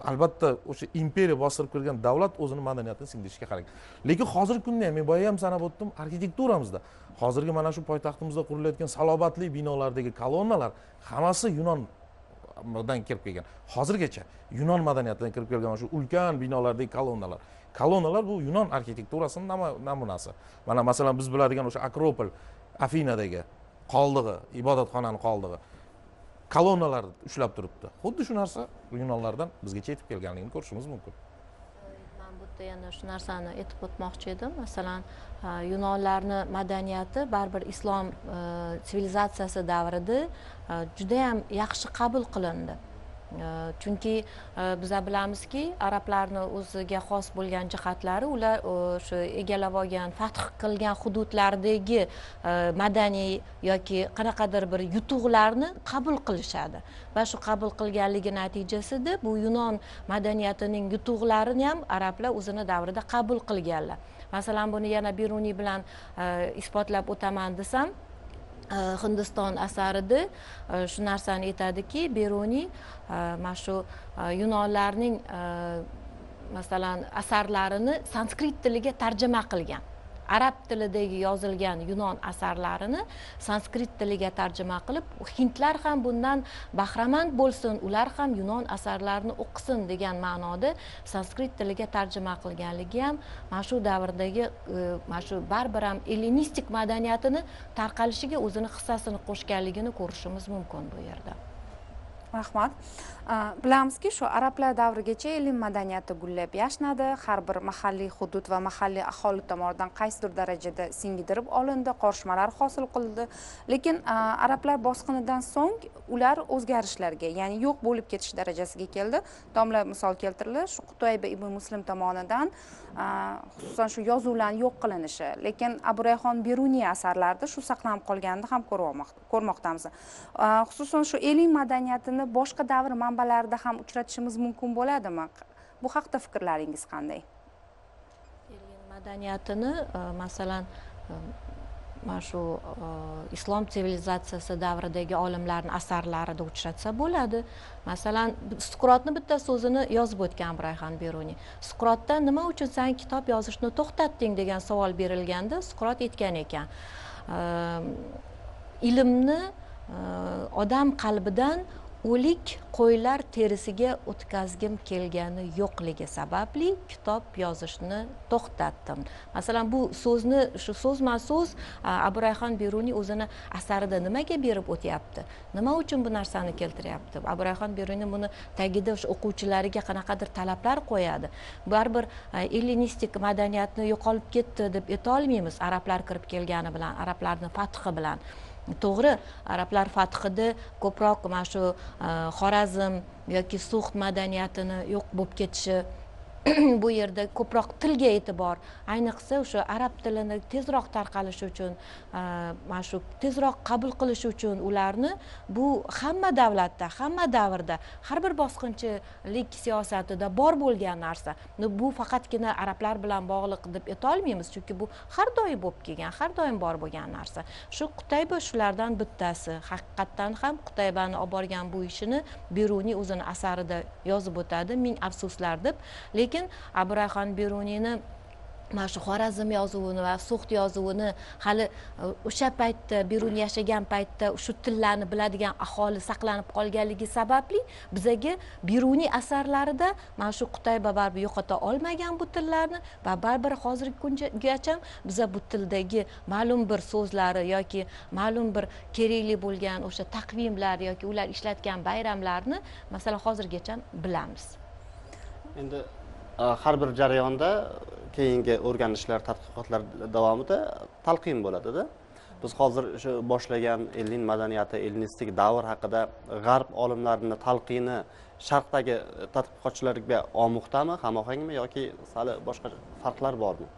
albatta o'sha imperiya bostirib kirgan davlat o'zining madaniyatini singdirishga harakat. Lekin hozirgi kunda ham men boya ham sanab o'tdim, arxitekturamizda hozirgi mana shu poytaxtimizda qurilayotgan salobatli binolardagi kolonnalar hammasi Yunondan kirib kelgan. Hozirgacha Yunon madaniyatidan kirib kelgan shu ulkan binolardagi kolonnalar bu Yunon arxitekturasining namunasi. Mana masalan biz biladigan o'sha Akropol Afinadagi qoldig'i, ibodatxonaning qoldig'i kolonnalar ushlab turibdi. Xuddi shu narsa Yunonlardan bizgacha yetib kelganligini ko'rishimiz mumkin. Men bu yerda yana shu narsani aytib o'tmoqchi edim. Masalan, Yunonlarning madaniyati baribir islom sivilizatsiyasi davrida juda ham yaxshi qabul qilindi. Chunki biz bilamizki, arablarning o'ziga xos bo'lgan jihatlari, ular o'sha egallab olgan, fath qilgan hududlardagi madaniy yoki qanaqadir bir yutuqlarni qabul qilishadi. Va shu qabul qilganligi natijasida bu Yunon madaniyatining yutuqlarini ham arablar o'zini davrida qabul qilganlar. Masalan, buni yana Beruniy bilan isbotlab o'taman desam, Hindiston asarida shu narsani aytadiki, Beruniy mana shu Yunonlarning masalan asarlarini sanskrit tiliga tarjima qilgan. Arab tilidagi yozilgan Yunon asarlarini sanskrit tiliga tarjima qilib, hindlar ham bundan bahramand bo'lsin, ular ham Yunon asarlarini o'qisin degan ma'noda sanskrit tiliga tarjima qilganligi ham mana shu davrdagi mana shu baribir ham ellinistik madaniyatini tarqalishiga o'zini hissasini qo'shganligini ko'rishimiz mumkin bu yerda. Rahmat. Bilamizki, shu arablar davrigacha ilm madaniyati gullab yashnadi, har bir mahalliy hudud va mahalliy aholi tomonidan qaysidir darajada singdirib olindi, qorishmalar hosil qildi. Lekin arablar bosqinidan so'ng ular o'zgarishlarga, ya'ni yo'q bo'lib ketish darajasiga keldi. Domla misol keltirdi, shu Qutayba ibn Muslim tomonidan xususan shu yozuvlarning yo'q qilinishi, lekin Abu Rayhon Beruniy asarlarida shu saqlanib qolganini ham ko'rmoqdamiz. Xususan shu ilm madaniyatini boshqa davr manbalarida ham uchratishimiz mumkin bo'ladimi? Bu haqda fikrlaringiz qanday? Ilm madaniyatini masalan mana shu islom sivilizatsiyasi davridagi olimlarning asarlarida uchratsa bo'ladi. Masalan, Suqrotning bitta so'zini yozib o'tgan Rayhon Beruniy. Suqrotdan nima uchun sen kitob yozishni to'xtatding degan savol berilganda, Suqrot aytgan ekan, ilmni odam qalbidan o'lik qo'ylar terisiga o'tkazgim kelgani yo'qligi sababli kitob yozishni to'xtatdim. Masalan, bu so'zni shu so'zma so'z Abu Rayhon Beruniy o'zini asarida nimaga berib o'tyapti? Nima uchun bu narsani keltiryapti? Abu Rayhon Beruniy buni tagida o'sha o'quvchilariga qanaqadir talablar qo'yadi. Baribir ellinistik madaniyatni yo'qolib ketdi deb aytolmaymiz arablar kirib kelgani bilan, arablarning fathi bilan. To'g'ri, arablar fathida ko'proq mana shu Xorazm yoki Suxt madaniyatini yo'q bo'lib ketishi, bu yerda ko'proq tilga e'tibor, ayniqsa o'sha arab tilini tezroq tarqalishi uchun, mana shu tezroq qabul qilish uchun ularni bu hamma davlatda, hamma davrda, har bir bosqinchilik siyosatida bor bo'lgan narsa. Bu faqatgina arablar bilan bog'liq deb aytolmaymiz, chunki bu har doim bo'lib kelgan, har doim bor bo'lgan narsa. Shu Qutayba shulardan bittasi. Haqiqatdan ham Qutaybani olib borgan bu ishini Beruniy o'zini asarida yozib o'tadi, ming afsuslar deb. Lekin Abu Rayhon Beruniyni mana shu Xorazm yozuvini va Suxt yozuvini hali o'sha paytda Beruniy yashagan paytda shu tillarni biladigan aholi saqlanib qolganligi sababli bizaga Beruniy asarlarida mana shu Qutayba baribir yo'qota olmagan bu tillarni va baribir hozirgi kungacha biza bu tildagi ma'lum bir so'zlari yoki ma'lum bir kerakli bo'lgan o'sha taqvimlar yoki ular ishlatgan bayramlarni masalan hozirgacha bilamiz. Endi har bir jarayonda keyingi o'rganishlar, tadqiqotlar davomida talqin bo'ladi-da. Biz hozir shu boshlagan Ellin madaniyati, ellinistik davr haqida g'arb olimlarining talqini sharqdagi tadqiqotchilarga omuxtami, hamohangmi yoki sal boshqa farqlar bormi?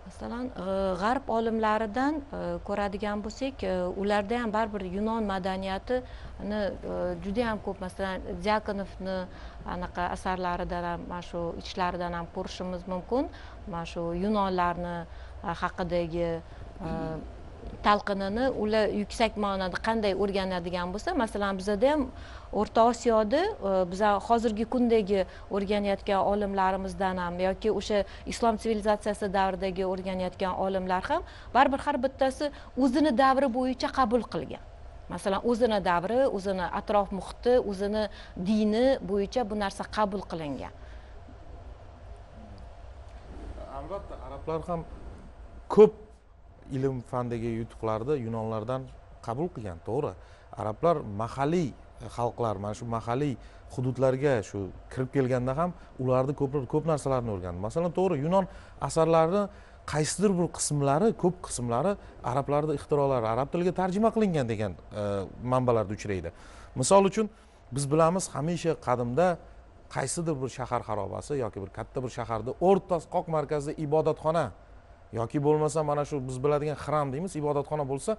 Masalan, g'arb olimlaridan ko'radigan bo'lsak, ularda ham baribir Yunon madaniyatini juda ham ko'p, masalan, Diakonovni anaqa asarlaridan ham, mana shu ishlaridan ham ko'rishimiz mumkin. Mana shu Yunonlarni haqidagi talqinini ular yuksak ma'noda qanday o'rganadigan bo'lsa, masalan, bizda ham O'rta Osiyoda biza hozirgi kundagi o'rganayotgan olimlarimizdan ham yoki o'sha islom sivilizatsiyasi davridagi o'rganayotgan olimlar ham baribir har bittasi o'zini davri bo'yicha qabul qilgan. Masalan, o'zini davri, o'zini atrof muhiti, o'zini dini bo'yicha bu narsa qabul qilingan. Albatta, arablar ham ko'p ilm fandagi yutuqlarni Yunonlardan qabul qilgan, to'g'ri. Arablar mahalliy xalqlar, mana shu mahalliy hududlarga shu kirib kelganda ham ularni ko'p narsalarni o'rgandi. Masalan, to'g'ri, Yunon asarlari qaysidir bir qismlari, ko'p qismlari arablarning ixtirolari, arab tiliga tarjima qilingan degan manbalarda uchraydi. Misol uchun biz bilamiz, hamisha qadimda qaysidir bir shahar xarobasi yoki bir katta bir shaharda o'rtasi qoq markazida ibodatxona yoki bo'lmasa mana shu biz biladigan xram deymiz, ibodatxona bo'lsa,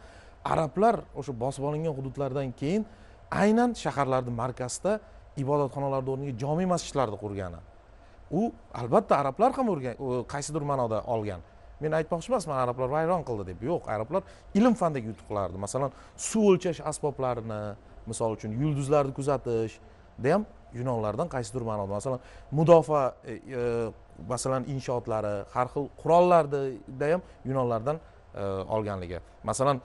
arablar o'sha bosib olingan hududlardan keyin aynan shaharlarning markazida ibodatxonalarning o'rniga jome masjidlarni qurgani. U albatta arablar ham qaysidir ma'noda olgan. Men aytmoqchi emasman arablar vayron qildi deb. Yo'q, arablar ilm fandagi yutuqlarni, masalan, suv o'lchash asboblarini, misol uchun yulduzlarni kuzatish da ham Yunonlardan qaysidir ma'noda, masalan, mudofaa masalan inshootlari, har xil qurollarda ham Yunonlardan olganligi. Masalan,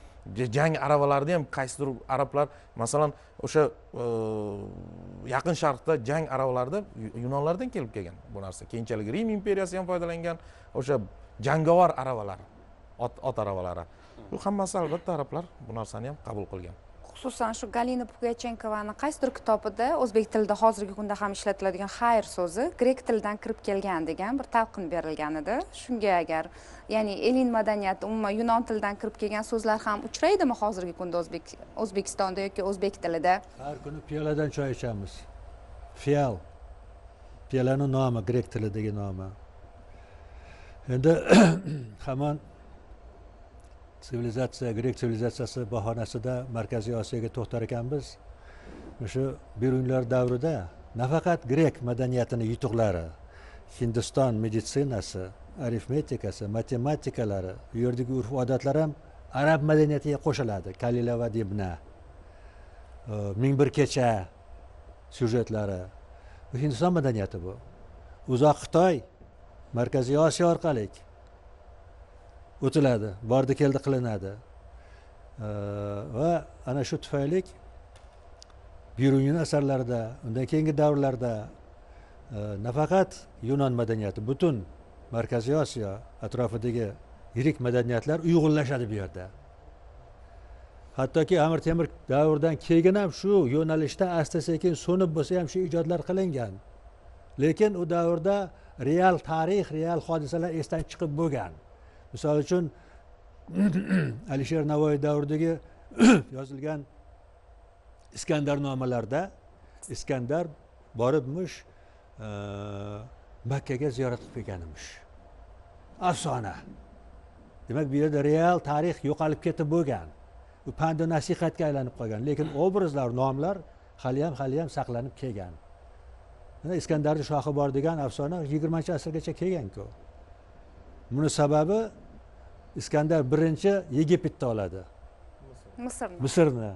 jang aravalarida ham qaysidir arablar, masalan, o'sha yaqin sharqda jang aravalarida Yunonlardan kelib kelgan bu narsa. Keyinchalik Rim imperiyasi ham foydalangan o'sha jangovar aravalar, ot aravalari. Bu hammasi albatta arablar bu narsani ham qabul qilgan. Xususan shu Galina Pugachenkovani qaysidir kitobida o'zbek tilida hozirgi kunda ham ishlatiladigan xayr so'zi grek tilidan kirib kelgan degan bir talqin berilgan edi. Shunga agar, ya'ni Ellin madaniyati umuman Yunon tilidan kirib kelgan so'zlar ham uchraydimi hozirgi kunda O'zbekistonda yoki o'zbek tilida? Har kuni piyoladan choy ichamiz. Fiyal. Piyolaning nomi grek tilidagi nomi. Endi hamon sivilizatsiya, grek sivilizatsiyasi bahonasida Markaziy Osiyoga to'xtar ekanmiz. O'sha Beruniylar davrida nafaqat grek madaniyatining yutuqlari, Hindiston meditsinasi, arifmetikasi, matematikalari, bu yerdagi urf-odatlar ham arab madaniyatiga qo'shiladi. Kalila va Dibna, Ming bir kecha syujetlari. Bu Hindiston madaniyati bu. Uzoq Xitoy, Markaziy Osiyo orqali o'tiladi, bordi keldi qilinadi. Va ana shu tufayli Biruniyun asarlarida, undan keyingi davrlarda nafaqat Yunon madaniyati, butun Markaziy Osiyo atrofidagi yirik madaniyatlar uyg'unlashadi bu yerda. Hattoki Amir Temur davridan keyin ham shu yo'nalishda asta-sekin so'nib bo'lsa ham shu ijodlar qilingan. Lekin u davrda real tarix, real hodisalar esdan chiqib bo'lgan. Misol uchun Alisher Navoiy davridagi yozilgan Iskandarnomalarda Iskandar boribmish Makkaga ziyorat qilib kelganmish. Afsona. Demak, bu yerda real tarix yo'qolib ketib bo'lgan. Bu pand nasihatga aylanib qolgan, lekin obrazlar, nomlar hali ham saqlanib kelgan. Mana Iskandarning shohi bor degan afsona 20-asrgacha kelgan-ku. Buni sababi Iskandar birinchi Yegiptni oladi. Misrni.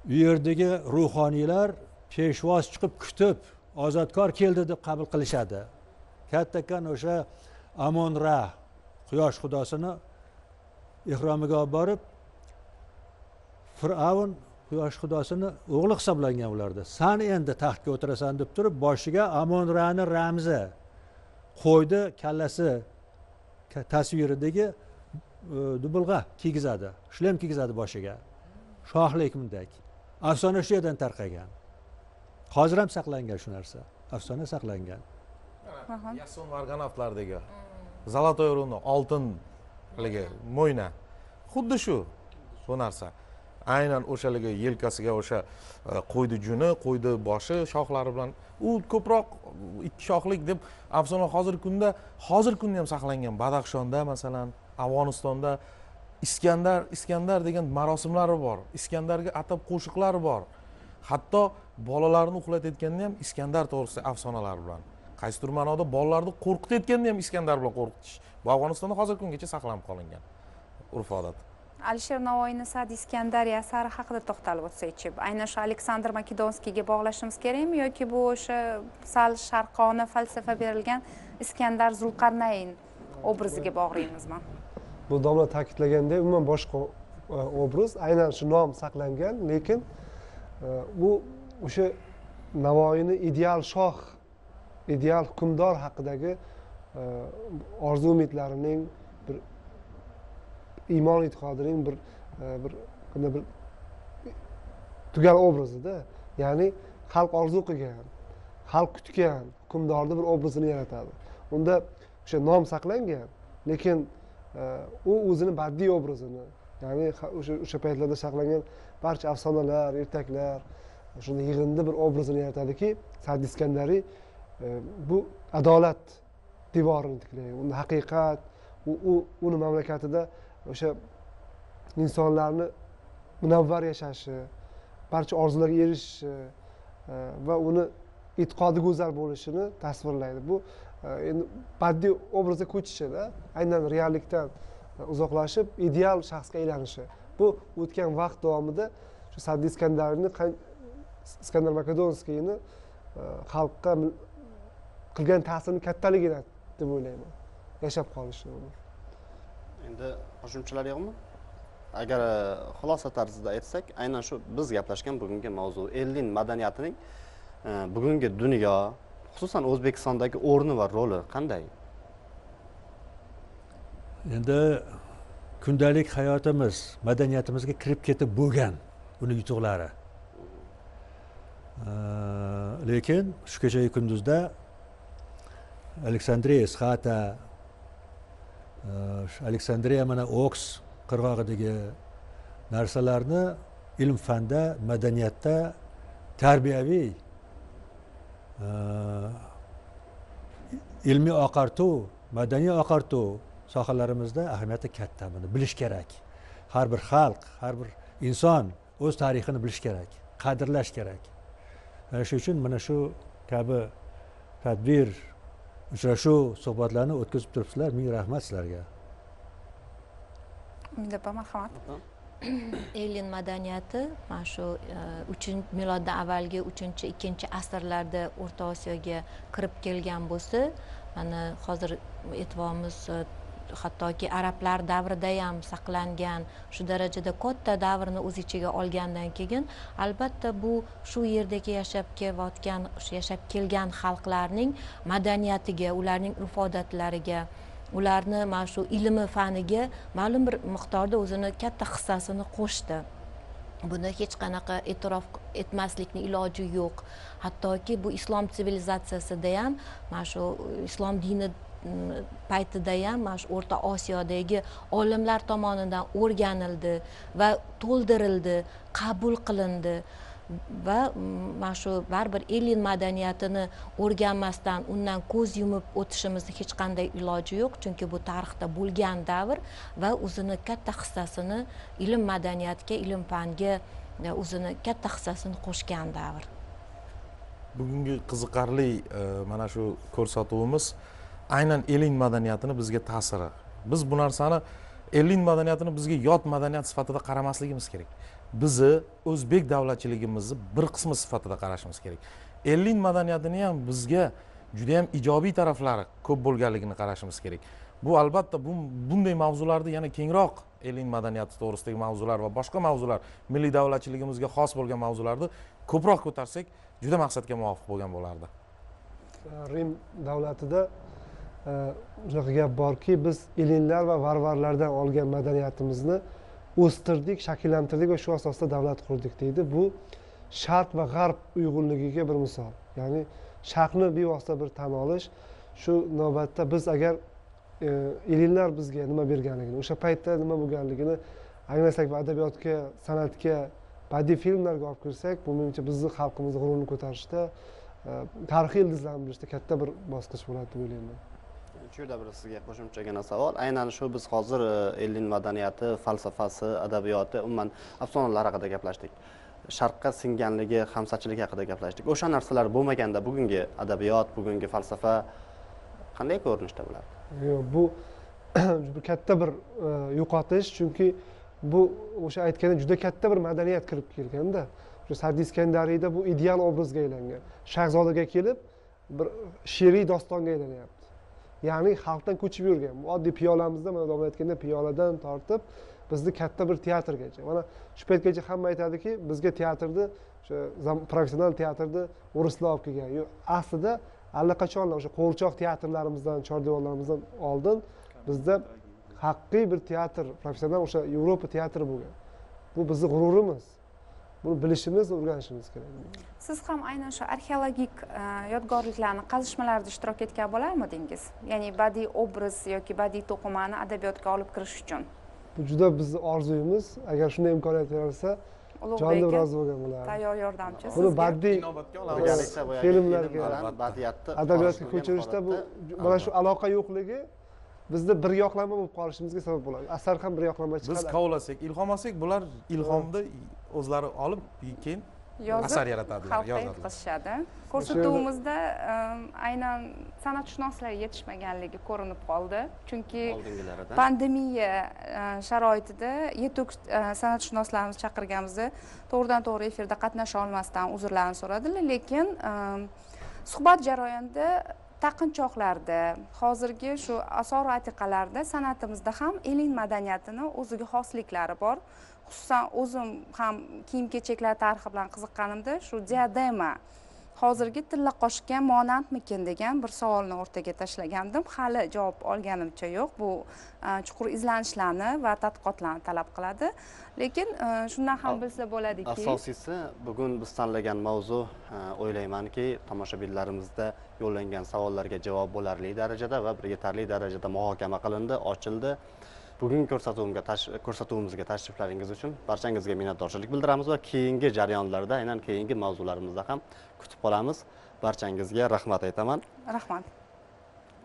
Bu yerdagi ruhoniylar peshvoz chiqib kutib, ozodkor keldi deb qabul qilishadi. Kattakan o'sha Amon-Ra, quyosh xudosini ehromiga olib borib, Fir'avn quyosh xudosini o'g'li hisoblangan ularda. San endi taxtga o'tirasan deb turib, boshiga Amon-Ra'ni ramzi, qo'ydi kallasi tasviridagi dubulg'a kiygizadi, shlem kiygizadi boshiga. Shohlik bunday. Afsona shu yerdan tarqagan. Hozir ham saqlangan shu narsa. Afsona saqlangan. Yason Varganovlardagi Zolotoy runi, oltin haligi mo'yna. Xuddi shu bu narsa. Aynan o'shaligi yelkasiga o'sha qo'ydi juni, qo'ydi boshi shoxlari bilan u ko'proq ikki shoxlik deb afsona hozirgi kunda ham saqlangan. Badaxshonda masalan, Afg'onistonda Iskandar degan marosimlari bor. Iskandarga atab qo'shiqlari bor. Hatto bolalarni uxlatayotganda ham Iskandar to'g'risida afsonalar bilan. Qaysidir ma'noda bolalarni qo'rqitayotganda ham Iskandar bilan qo'rqitish. Bu Afg'onistonda hozirgi kungacha saqlanib qolingan urf-odat. Alisher Navoiyning Sa'd Iskandariya asari haqida to'xtalib o'tsak-chi, aynan shu Aleksandr Makedonskiyga bog'lashimiz kerakmi yoki bu o'sha sal sharqona falsafa berilgan Iskandar Zulqarnayn obraziga bog'laymizmi? Bu domla ta'kidlagandek, umuman boshqa obraz, aynan shu nom saqlangan, lekin bu o'sha Navoiyning ideal shoh, ideal hukmdor haqidagi orzu umidlarining bir iymon e'tiqodining bir tugal obrazida, ya'ni xalq orzu qilgan, xalq kutgan hukmdorni bir obrazini yaratadi. Unda o'sha nom saqlangan, lekin u o'zini badiiy obrazini, ya'ni o'sha paytlarda saqlangan barcha afsonalar, ertaklar shunda yig'indi bir obrazini yaratadiki, Sa'd Iskandariy bu adolat devorini tiklaydi. Unda haqiqat, uni mamlakatida o'sha insonlarni munavvar yashashi, barcha orzularga erishishi va uni e'tiqodi go'zal bo'lishini tasvirlaydi. Bu endi badiiy obrazga ko'chishida, aynan reallikdan uzoqlashib ideal shaxsga aylanishi. Bu o'tgan vaqt davomida shu Sa'd Iskandar Makedonskiyni xalqqa qilgan ta'sirini kattaligidan deb o'ylayman. Yashab qolishi. Endi qo'shimchalar yo'qmi? Agar xulosa tarzida aytsak, aynan shu biz gaplashgan bugungi mavzu Ellin madaniyatining bugungi dunyo, xususan O'zbekistondagi o'rni va roli qanday? Endi kundalik hayotimiz, madaniyatimizga kirib ketib bo'lgan uni yutuqlari. Lekin shu kechagi kunduzda Aleksandriya, Isxata, Aleksandriya mana Oks qirg'og'idagi narsalarni ilm-fanda, madaniyatda, tarbiyaviy ilmiy oqartuv, madaniy oqartuv sohalarimizda ahamiyati katta. Buni bilish kerak. Har bir xalq, har bir inson o'z tarixini bilish kerak, qadrlash kerak. Shuning uchun mana shu kabi tadbir, uchrashuv, suhbatlarni o'tkazib turibsizlar. Ming rahmat sizlarga. Marhamat. Elin madaniyati mana shu miloddan avvalgi 3-2 asrlarda O'rta Osiyoga kirib kelgan bo'lsa, mana hozir e'tiborimiz hattoki arablar davrida ham saqlangan, shu darajada katta davrni o'z ichiga olgandan keyin albatta bu shu yerdagi yashab kelgan xalqlarning madaniyatiga, ularning urf odatlariga, ularni mana shu ilmi faniga ma'lum bir miqdorda o'zini katta hissasini qo'shdi. Buni hech qanaqa e'tirof etmaslikning iloji yo'q. Hattoki bu islom sivilizatsiyasida ham mana shu islom dini paytida ham mana shu O'rta Osiyodagi olimlar tomonidan o'rganildi va to'ldirildi, qabul qilindi va mana shu baribir elin madaniyatini o'rganmasdan undan ko'z yumib o'tishimizni hech qanday iloji yo'q, chunki bu tarixda bo'lgan davr va o'zini katta hissasini ilm madaniyatga, ilm fanga o'zini katta hissasini qo'shgan davr. Bugungi qiziqarli mana shu ko'rsatuvimiz aynan elin madaniyatini bizga ta'siri. Biz bu narsani elin madaniyatini bizga yot madaniyat sifatida qaramasligimiz kerak. Bizni o'zbek davlatchiligimizni bir qismi sifatida qarashimiz kerak. Elin madaniyatini ham bizga juda ham ijobiy taraflari ko'p bo'lganligini qarashimiz kerak. Bu albatta bunday mavzularni yana kengroq elin madaniyati to'g'risidagi mavzular va boshqa mavzular, milliy davlatchiligimizga xos bo'lgan mavzularni ko'proq ko'tarsak, juda maqsadga muvofiq bo'lgan bo'lardi. Rim davlatida shunaqa gap borki, biz elinlar va varvarlardan olgan madaniyatimizni o'stirdik, shakllantirdik va shu asosda davlat qurdik deydi. Bu sharq va g'arb uyg'unligiga bir misol. Ya'ni sharqni bevosita bir tan olish, shu navbatda biz agar elinlar bizga nima berganligini, o'sha paytda nima bo'lganligini anglasak va adabiyotga, san'atga, badiiy filmlarga olib kirsak, bu menimcha bizni xalqimizni g'ururini ko'tarishda, tarixiy ildizlarni bilishda katta bir bosqich bo'ladi deb o'ylayman. Shu yerda bir sizga qo'shimchagina savol. Aynan shu biz hozir elin madaniyati, falsafasi, adabiyoti, umuman afsonalar haqida gaplashdik. Sharqqa singanligi, hamsachilik haqida gaplashdik. O'sha narsalar bo'lmaganda bugungi adabiyot, bugungi falsafa qanday ko'rinishda bo'ladi? Yo'q, bu katta bir yo'qotish, chunki bu o'sha aytganda juda katta bir madaniyat kirib kelganda. O'sha Sa'd Iskandariyda bu ideal obrazga aylangan. Shahzodaga kelib bir she'riy dostonga aylanyapti. Ya'ni xalqdan ko'chib yurgan. Oddiy piyolamizda, mana domla aytganda piyoladan tortib bizni katta bir teatrgacha. Mana shu paytgacha hamma aytadiki, bizga teatrni, o'sha professional teatrni o'rislar olib kelgan. Yo'q, aslida allaqachon o'sha qo'g'irchoq teatrlarimizdan, chordivorlarimizdan oldin bizda haqiqiy bir teatr, professional o'sha Yevropa teatri bo'lgan. Bu bizning g'ururimiz. Buni bilishimiz, o'rganishimiz kerak. Siz ham aynan shu arxeologik yodgorliklarni qazishmalarda ishtirok etgan bo'larmidingiz? Ya'ni badiiy obraz yoki badiiy to'qimani adabiyotga olib kirish uchun. Bu juda bizning orzuyimiz. Agar shunday imkoniyat berilsa, jonli rozi bo'lgan bo'lardim. Tayyor yordamchi sizga. Buni badiiy filmlarga, adabiyotga ko'chirishda bu mana shu aloqa yo'qligi bizda bir yoqlama bo'lib qolishimizga sabab bo'ladi. Asar ham bir yoqlama chiqadi. Biz qovlasak, ilhom olsak, bular ilhomni o'zlari olib, keyin asar yaratadilar, yozadilar. Qilishadi. Ko'rsatuvimizda aynan san'atshunoslar yetishmaganligi ko'rinib qoldi. Chunki pandemiya sharoitida yetuk san'atshunoslarimizni chaqirganimizda to'g'ridan-to'g'ri efirda qatnasha olmasdan uzrlarini so'radilar, lekin suhbat jarayonida taqinchoqlarda, hozirgi shu asor atiqalarda san'atimizda ham elin madaniyatini o'ziga xosliklari bor. Xususan o'zim ham kiyim-kechaklar tarixi bilan qiziqqanimda shu diadema hozirgi tilla qoshga monandmikin degan bir savolni o'rtaga tashlagandim. Hali javob olganimcha yo'q. Bu chuqur izlanishlarni va tadqiqotlarni talab qiladi. Lekin shundan ham bilsa bo'ladiki, asosiysi bugun biz tanlagan mavzu o'ylaymanki, tomoshabinlarimizda yo'llangan savollarga javob bo'larli darajada va bir yetarli darajada muhokama qilindi, ochildi. Bugungi ko'rsatuvimizga tashriflaringiz uchun barchangizga minnatdorchilik bildiramiz va keyingi jarayonlarda, aynan keyingi mavzularimizda ham kutib qolamiz. Barchangizga rahmat aytaman. Rahmat.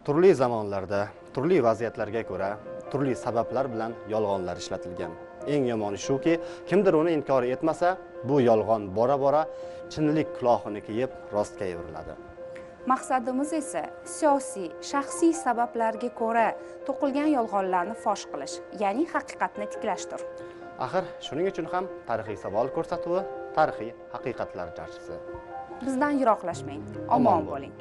Turli zamonlarda, turli vaziyatlarga ko'ra, turli sabablar bilan yolg'onlar ishlatilgan. Eng yomoni shuki, kimdir uni inkor etmasa, bu yolg'on bora-bora chinlik qulohini kiyib rostga evriladi. Maqsadimiz esa siyosiy, shaxsiy sabablarga ko'ra to'qilgan yolg'onlarni fosh qilish, ya'ni haqiqatni tiklashdir. Axir shuning uchun ham tarixiy savol ko'rsatuvi, tarixiy haqiqatlar jarchisi. Bizdan yiroqlashmang. Omon bo'ling.